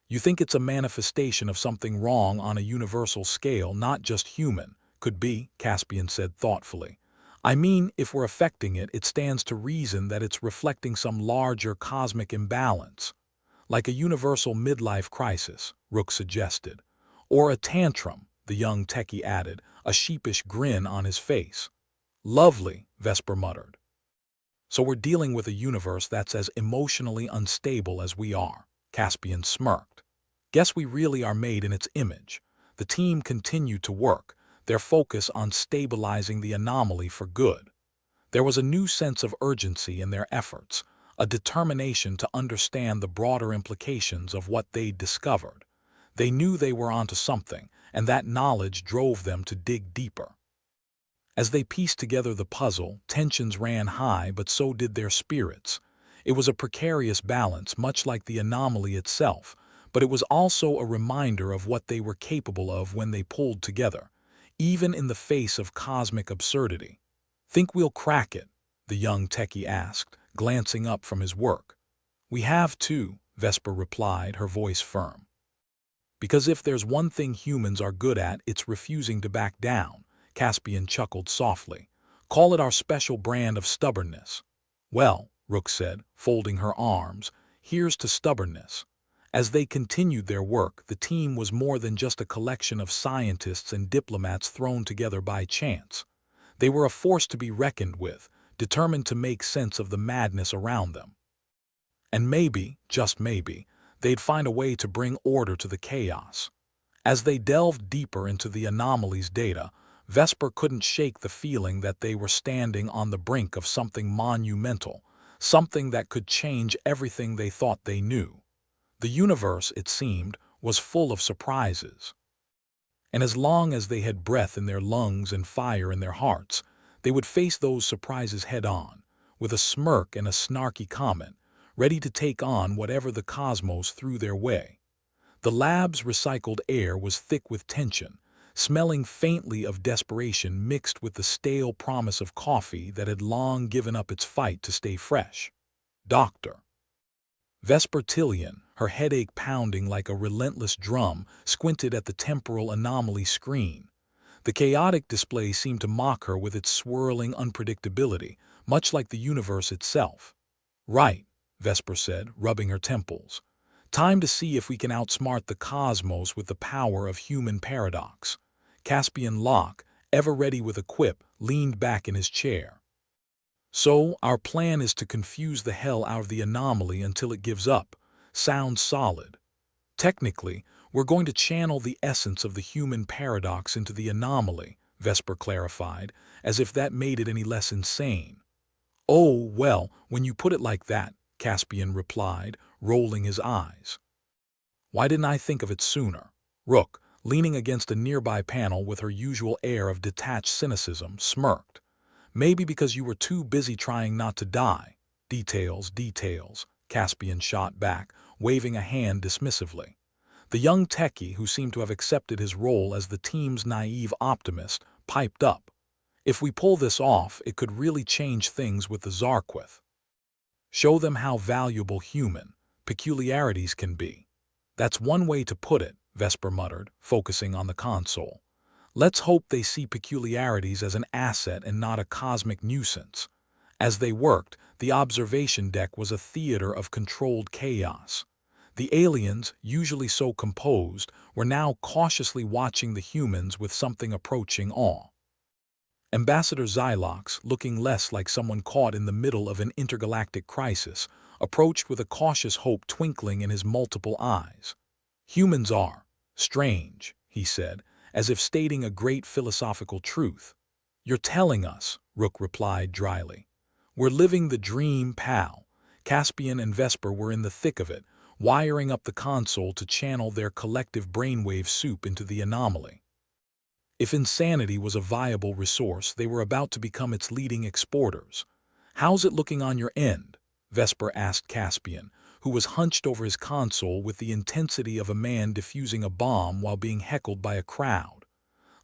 "You think it's a manifestation of something wrong on a universal scale, not just human?" "Could be," Caspian said thoughtfully. "I mean, if we're affecting it, it stands to reason that it's reflecting some larger cosmic imbalance." "Like a universal midlife crisis," Rook suggested. "Or a tantrum," the young techie added, a sheepish grin on his face. "Lovely," Vesper muttered. "So we're dealing with a universe that's as emotionally unstable as we are." Caspian smirked. "Guess we really are made in its image." The team continued to work, their focus on stabilizing the anomaly for good. There was a new sense of urgency in their efforts, a determination to understand the broader implications of what they'd discovered. They knew they were onto something, and that knowledge drove them to dig deeper. As they pieced together the puzzle, tensions ran high, but so did their spirits. It was a precarious balance, much like the anomaly itself, but it was also a reminder of what they were capable of when they pulled together, even in the face of cosmic absurdity. "Think we'll crack it?" the young techie asked, glancing up from his work. "We have to," Vesper replied, her voice firm. "Because if there's one thing humans are good at, it's refusing to back down." Caspian chuckled softly. "Call it our special brand of stubbornness." "Well," Rook said, folding her arms, "here's to stubbornness." As they continued their work, the team was more than just a collection of scientists and diplomats thrown together by chance. They were a force to be reckoned with, determined to make sense of the madness around them. And maybe, just maybe, they'd find a way to bring order to the chaos. As they delved deeper into the anomaly's data, Vesper couldn't shake the feeling that they were standing on the brink of something monumental, something that could change everything they thought they knew. The universe, it seemed, was full of surprises. And as long as they had breath in their lungs and fire in their hearts, they would face those surprises head-on, with a smirk and a snarky comment, ready to take on whatever the cosmos threw their way. The lab's recycled air was thick with tension, smelling faintly of desperation mixed with the stale promise of coffee that had long given up its fight to stay fresh. Dr. Vesper Tillion, her headache pounding like a relentless drum, squinted at the temporal anomaly screen. The chaotic display seemed to mock her with its swirling unpredictability, much like the universe itself. "Right," Vesper said, rubbing her temples. Time to see if we can outsmart the cosmos with the power of human paradox. Caspian Locke, ever ready with a quip, leaned back in his chair. So, our plan is to confuse the hell out of the anomaly until it gives up. Sounds solid. Technically, we're going to channel the essence of the human paradox into the anomaly, Vesper clarified, as if that made it any less insane. Oh, well, when you put it like that, Caspian replied, rolling his eyes. Why didn't I think of it sooner? Rook, leaning against a nearby panel with her usual air of detached cynicism, smirked. Maybe because you were too busy trying not to die. Details, Caspian shot back, waving a hand dismissively. The young techie, who seemed to have accepted his role as the team's naive optimist, piped up. If we pull this off, it could really change things with the Zarquith. Show them how valuable human peculiarities can be. That's one way to put it, Vesper muttered, focusing on the console. Let's hope they see peculiarities as an asset and not a cosmic nuisance. As they worked, the observation deck was a theater of controlled chaos. The aliens, usually so composed, were now cautiously watching the humans with something approaching awe. Ambassador Xylox, looking less like someone caught in the middle of an intergalactic crisis, approached with a cautious hope twinkling in his multiple eyes. Humans are strange, he said, as if stating a great philosophical truth. You're telling us, Rook replied dryly. We're living the dream, pal. Caspian and Vesper were in the thick of it, wiring up the console to channel their collective brainwave soup into the anomaly. If insanity was a viable resource, they were about to become its leading exporters. How's it looking on your end? Vesper asked Caspian, who was hunched over his console with the intensity of a man defusing a bomb while being heckled by a crowd.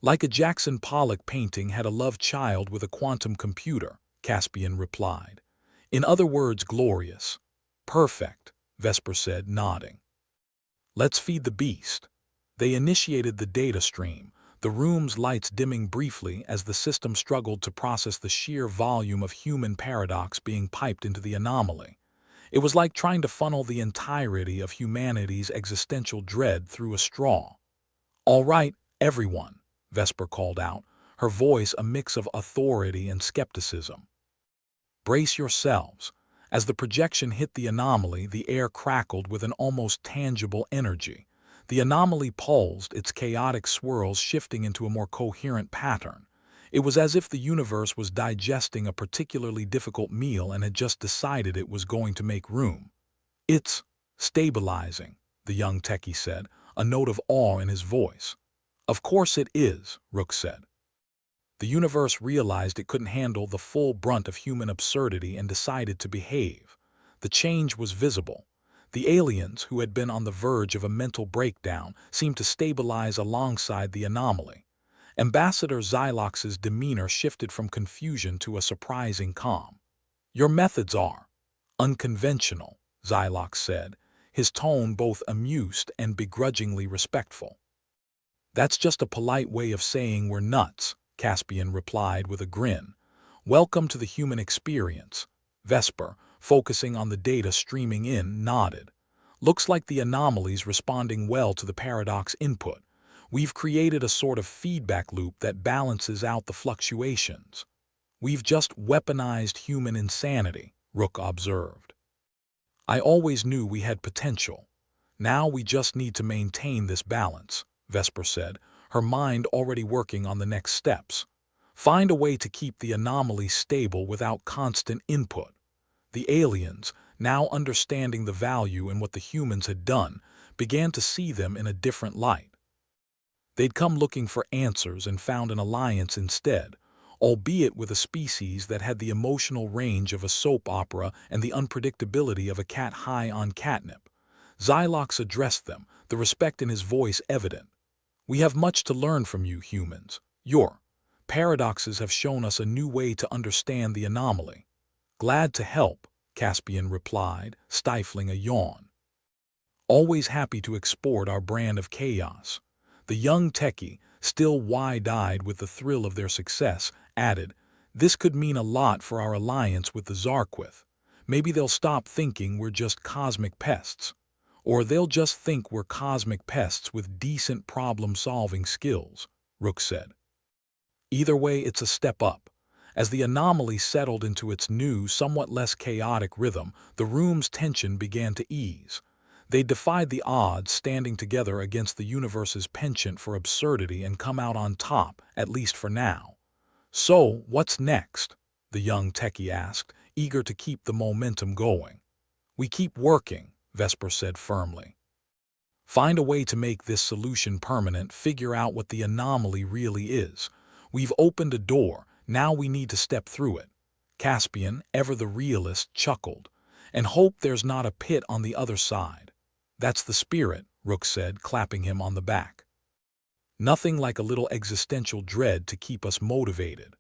Like a Jackson Pollock painting had a love child with a quantum computer, Caspian replied. In other words, glorious. Perfect, Vesper said, nodding. Let's feed the beast. They initiated the data stream, the room's lights dimming briefly as the system struggled to process the sheer volume of human paradox being piped into the anomaly. It was like trying to funnel the entirety of humanity's existential dread through a straw. All right, everyone, Vesper called out, her voice a mix of authority and skepticism. Brace yourselves. As the projection hit the anomaly, the air crackled with an almost tangible energy. The anomaly pulsed, its chaotic swirls shifting into a more coherent pattern. It was as if the universe was digesting a particularly difficult meal and had just decided it was going to make room. It's stabilizing, the young techie said, a note of awe in his voice. Of course it is, Rook said. The universe realized it couldn't handle the full brunt of human absurdity and decided to behave. The change was visible. The aliens, who had been on the verge of a mental breakdown, seemed to stabilize alongside the anomaly. Ambassador Xylox's demeanor shifted from confusion to a surprising calm. Your methods are unconventional, Xylox said, his tone both amused and begrudgingly respectful. That's just a polite way of saying we're nuts, Caspian replied with a grin. Welcome to the human experience. Vesper, focusing on the data streaming in, nodded. Looks like the anomaly's responding well to the paradox input. We've created a sort of feedback loop that balances out the fluctuations. We've just weaponized human insanity, Rook observed. I always knew we had potential. Now we just need to maintain this balance, Vesper said, her mind already working on the next steps. Find a way to keep the anomaly stable without constant input. The aliens, now understanding the value in what the humans had done, began to see them in a different light. They'd come looking for answers and found an alliance instead, albeit with a species that had the emotional range of a soap opera and the unpredictability of a cat high on catnip. Xylox addressed them, the respect in his voice evident. We have much to learn from you humans. Your paradoxes have shown us a new way to understand the anomaly. Glad to help, Caspian replied, stifling a yawn. Always happy to export our brand of chaos. The young techie, still wide-eyed with the thrill of their success, added, this could mean a lot for our alliance with the Zarquith. Maybe they'll stop thinking we're just cosmic pests. Or they'll just think we're cosmic pests with decent problem-solving skills, Rook said. Either way, it's a step up. As the anomaly settled into its new, somewhat less chaotic rhythm, the room's tension began to ease. They defied the odds, standing together against the universe's penchant for absurdity, and come out on top, at least for now. "So, what's next?" the young techie asked, eager to keep the momentum going. "We keep working," Vesper said firmly. "Find a way to make this solution permanent, figure out what the anomaly really is. We've opened a door, now we need to step through it." Caspian, ever the realist, chuckled. "And hope there's not a pit on the other side." "That's the spirit," Rook said, clapping him on the back. "Nothing like a little existential dread to keep us motivated."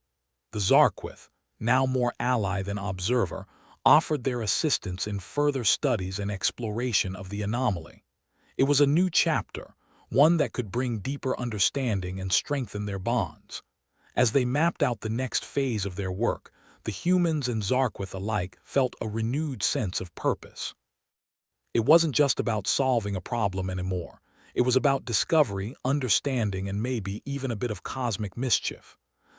The Zarquith, now more ally than observer, offered their assistance in further studies and exploration of the anomaly. It was a new chapter, one that could bring deeper understanding and strengthen their bonds. As they mapped out the next phase of their work, the humans and Zarquith alike felt a renewed sense of purpose. It wasn't just about solving a problem anymore. It was about discovery, understanding, and maybe even a bit of cosmic mischief.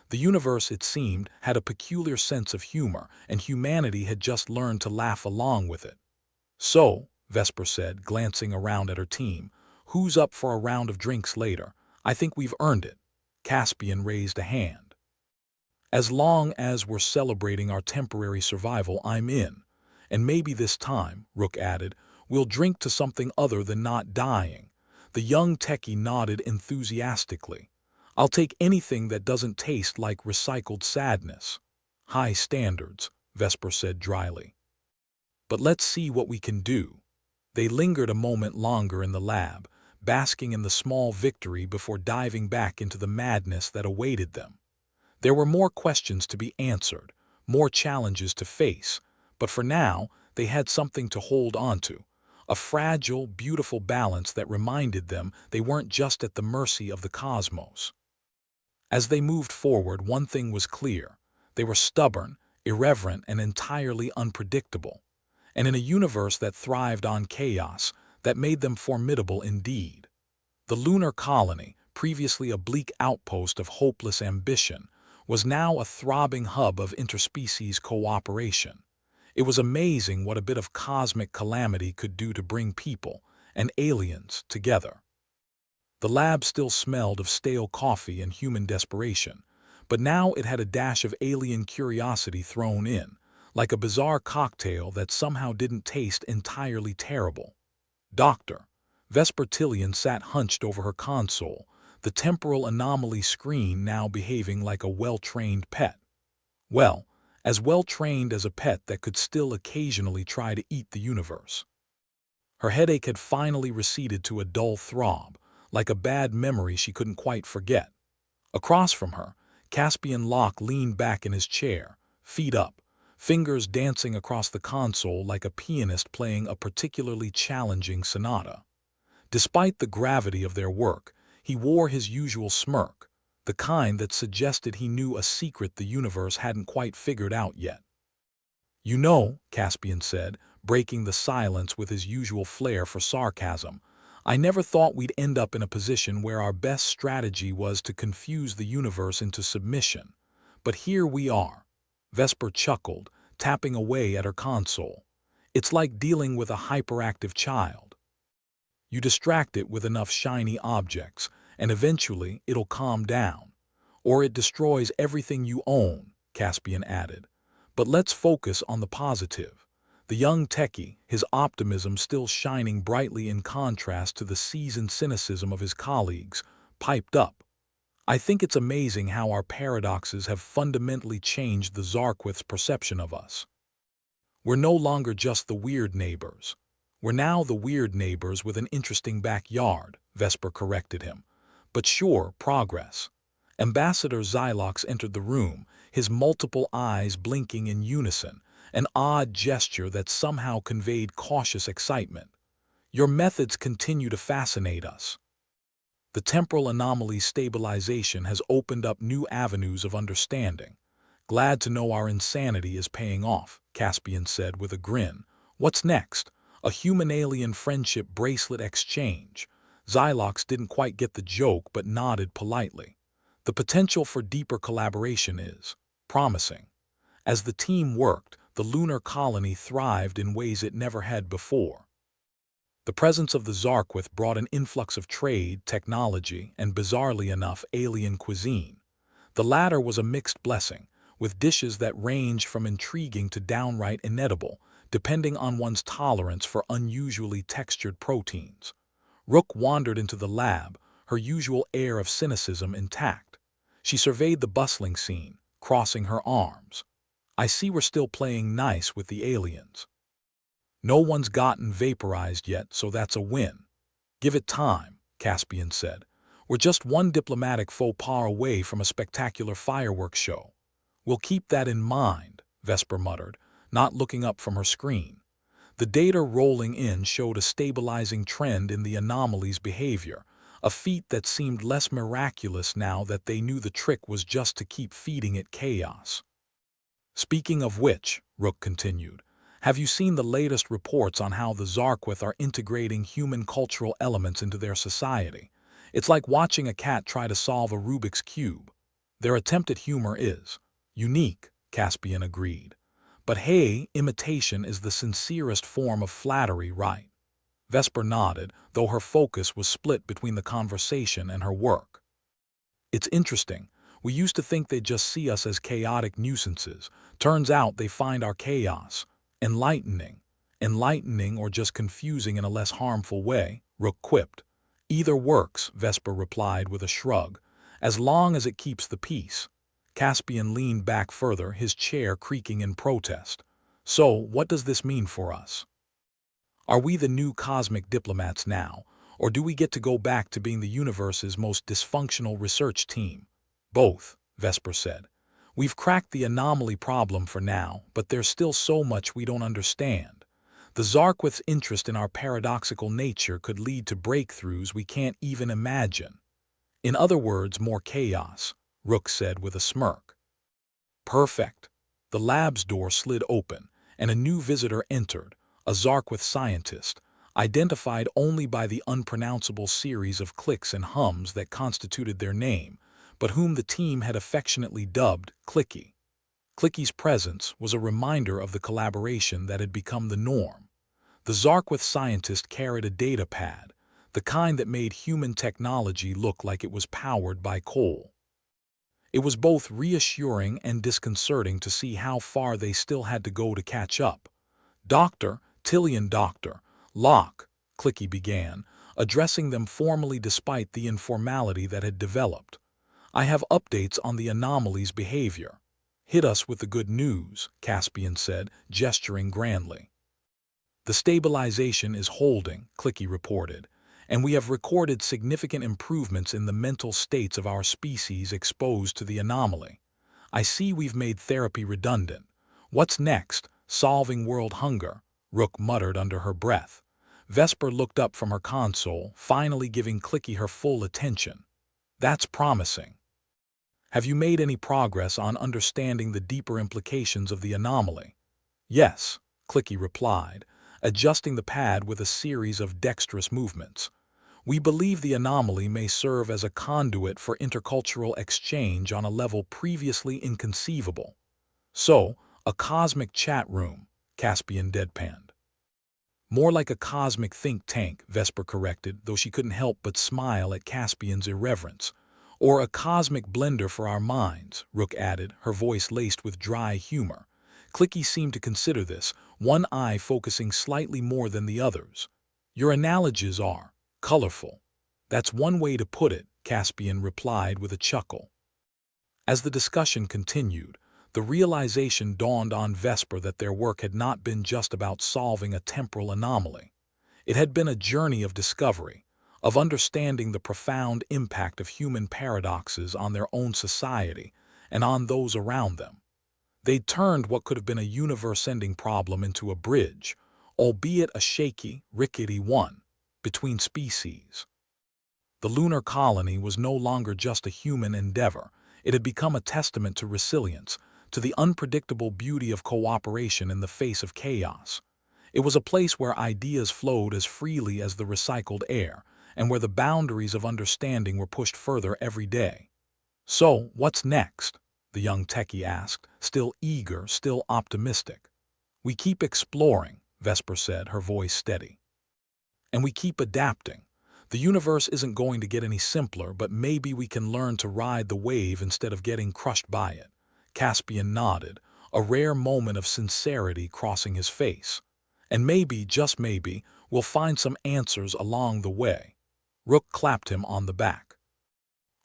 The universe, it seemed, had a peculiar sense of humor, and humanity had just learned to laugh along with it. "So," Vesper said, glancing around at her team, "who's up for a round of drinks later? I think we've earned it." Caspian raised a hand. "As long as we're celebrating our temporary survival, I'm in. And maybe this time," Rook added, "we'll drink to something other than not dying." The young techie nodded enthusiastically. "I'll take anything that doesn't taste like recycled sadness." "High standards," Vesper said dryly. "But let's see what we can do." They lingered a moment longer in the lab, basking in the small victory before diving back into the madness that awaited them. There were more questions to be answered, more challenges to face, but for now they had something to hold onto, a fragile, beautiful balance that reminded them they weren't just at the mercy of the cosmos. As they moved forward, one thing was clear: they were stubborn, irreverent, and entirely unpredictable. And in a universe that thrived on chaos, that made them formidable indeed. The lunar colony, previously a bleak outpost of hopeless ambition, was now a throbbing hub of interspecies cooperation. It was amazing what a bit of cosmic calamity could do to bring people and aliens together. The lab still smelled of stale coffee and human desperation, but now it had a dash of alien curiosity thrown in, like a bizarre cocktail that somehow didn't taste entirely terrible. "Doctor." Vesper Tillion sat hunched over her console, the temporal anomaly screen now behaving like a well-trained pet. Well, as well-trained as a pet that could still occasionally try to eat the universe. Her headache had finally receded to a dull throb, like a bad memory she couldn't quite forget. Across from her, Caspian Locke leaned back in his chair, feet up, fingers dancing across the console like a pianist playing a particularly challenging sonata. Despite the gravity of their work, he wore his usual smirk, the kind that suggested he knew a secret the universe hadn't quite figured out yet. "You know," Caspian said, breaking the silence with his usual flair for sarcasm, "I never thought we'd end up in a position where our best strategy was to confuse the universe into submission. But here we are." Vesper chuckled, tapping away at her console. "It's like dealing with a hyperactive child. You distract it with enough shiny objects, and eventually it'll calm down. Or it destroys everything you own," Caspian added. "But let's focus on the positive." The young techie, his optimism still shining brightly in contrast to the seasoned cynicism of his colleagues, piped up. "I think it's amazing how our paradoxes have fundamentally changed the Zarquith's perception of us. We're no longer just the weird neighbors. We're now the weird neighbors with an interesting backyard," Vesper corrected him. "But sure, progress." Ambassador Xylox entered the room, his multiple eyes blinking in unison, an odd gesture that somehow conveyed cautious excitement. "Your methods continue to fascinate us. The temporal anomaly stabilization has opened up new avenues of understanding. Glad to know our insanity is paying off," Caspian said with a grin. "What's next? A human-alien friendship bracelet exchange. Xylox didn't quite get the joke but nodded politely. The potential for deeper collaboration is promising. As the team worked, the lunar colony thrived in ways it never had before. The presence of the Zarquith brought an influx of trade, technology, and bizarrely enough, alien cuisine. The latter was a mixed blessing, with dishes that ranged from intriguing to downright inedible, depending on one's tolerance for unusually textured proteins. Rook wandered into the lab, her usual air of cynicism intact. She surveyed the bustling scene, crossing her arms. I see we're still playing nice with the aliens. No one's gotten vaporized yet, so that's a win. Give it time, Caspian said. We're just one diplomatic faux pas away from a spectacular fireworks show. We'll keep that in mind, Vesper muttered, not looking up from her screen. The data rolling in showed a stabilizing trend in the anomalies' behavior, a feat that seemed less miraculous now that they knew the trick was just to keep feeding it chaos. Speaking of which, Rook continued, have you seen the latest reports on how the Zarquith are integrating human cultural elements into their society? It's like watching a cat try to solve a Rubik's Cube. Their attempt at humor is unique, Caspian agreed. But hey, imitation is the sincerest form of flattery, right? Vesper nodded, though her focus was split between the conversation and her work. It's interesting. We used to think they'd just see us as chaotic nuisances. Turns out they find our chaos enlightening. Enlightening or just confusing in a less harmful way, Rook quipped. Either works, Vesper replied with a shrug, as long as it keeps the peace. Caspian leaned back further, his chair creaking in protest. So, what does this mean for us? Are we the new cosmic diplomats now, or do we get to go back to being the universe's most dysfunctional research team? Both, Vesper said. We've cracked the anomaly problem for now, but there's still so much we don't understand. The Zarquith's interest in our paradoxical nature could lead to breakthroughs we can't even imagine. In other words, more chaos, Rook said with a smirk. Perfect. The lab's door slid open, and a new visitor entered, a Zarquith scientist, identified only by the unpronounceable series of clicks and hums that constituted their name, but whom the team had affectionately dubbed Clicky. Clicky's presence was a reminder of the collaboration that had become the norm. The Zarquith scientist carried a data pad, the kind that made human technology look like it was powered by coal. It was both reassuring and disconcerting to see how far they still had to go to catch up. Dr. Locke, Clicky began, addressing them formally despite the informality that had developed. I have updates on the anomalies' behavior. Hit us with the good news, Caspian said, gesturing grandly. The stabilization is holding, Clicky reported, and we have recorded significant improvements in the mental states of our species exposed to the anomaly. I see we've made therapy redundant. What's next? Solving world hunger, Rook muttered under her breath. Vesper looked up from her console, finally giving Clicky her full attention. That's promising. Have you made any progress on understanding the deeper implications of the anomaly? Yes, Clicky replied, adjusting the pad with a series of dexterous movements. We believe the anomaly may serve as a conduit for intercultural exchange on a level previously inconceivable. So, a cosmic chat room, Caspian deadpanned. More like a cosmic think tank, Vesper corrected, though she couldn't help but smile at Caspian's irreverence. Or a cosmic blender for our minds, Rook added, her voice laced with dry humor. Clicky seemed to consider this, one eye focusing slightly more than the others. Your analogies are colorful. That's one way to put it, Caspian replied with a chuckle. As the discussion continued, the realization dawned on Vesper that their work had not been just about solving a temporal anomaly. It had been a journey of discovery, of understanding the profound impact of human paradoxes on their own society and on those around them. They'd turned what could have been a universe-ending problem into a bridge, albeit a shaky, rickety one, between species. The lunar colony was no longer just a human endeavor. It had become a testament to resilience, to the unpredictable beauty of cooperation in the face of chaos. It was a place where ideas flowed as freely as the recycled air, and where the boundaries of understanding were pushed further every day. "So, what's next?" the young techie asked, still eager, still optimistic. "We keep exploring," Vesper said, her voice steady. "And we keep adapting. The universe isn't going to get any simpler, but maybe we can learn to ride the wave instead of getting crushed by it." Caspian nodded, a rare moment of sincerity crossing his face. "And maybe, just maybe, we'll find some answers along the way." Rook clapped him on the back.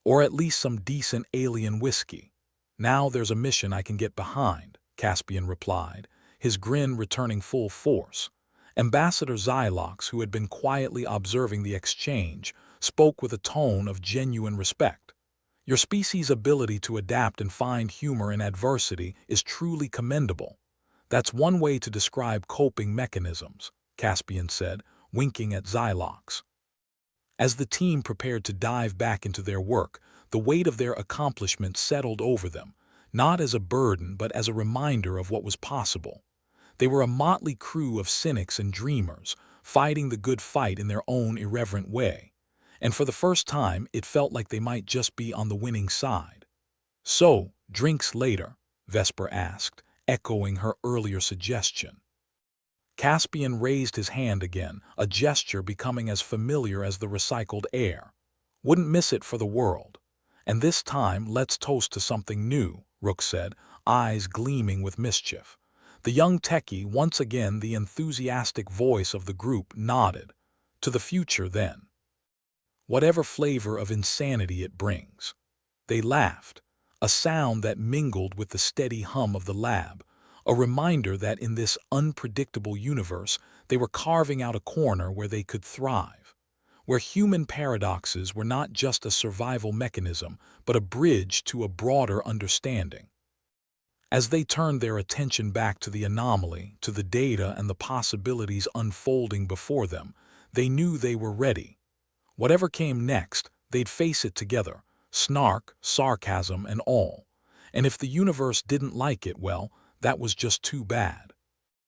"Or at least some decent alien whiskey. Now there's a mission I can get behind," Caspian replied, his grin returning full force. Ambassador Xylox, who had been quietly observing the exchange, spoke with a tone of genuine respect. "Your species' ability to adapt and find humor in adversity is truly commendable. That's one way to describe coping mechanisms," Caspian said, winking at Xylox. As the team prepared to dive back into their work, the weight of their accomplishments settled over them, not as a burden but as a reminder of what was possible. They were a motley crew of cynics and dreamers, fighting the good fight in their own irreverent way. And for the first time, it felt like they might just be on the winning side. "So, drinks later?" Vesper asked, echoing her earlier suggestion. Caspian raised his hand again, a gesture becoming as familiar as the recycled air. "Wouldn't miss it for the world. And this time, let's toast to something new," Rook said, eyes gleaming with mischief. The young techie, once again the enthusiastic voice of the group, nodded. "To the future, then. Whatever flavor of insanity it brings." They laughed, a sound that mingled with the steady hum of the lab, a reminder that in this unpredictable universe they were carving out a corner where they could thrive, where human paradoxes were not just a survival mechanism, but a bridge to a broader understanding. As they turned their attention back to the anomaly, to the data and the possibilities unfolding before them, they knew they were ready. Whatever came next, they'd face it together, snark, sarcasm, and all. And if the universe didn't like it, well, that was just too bad.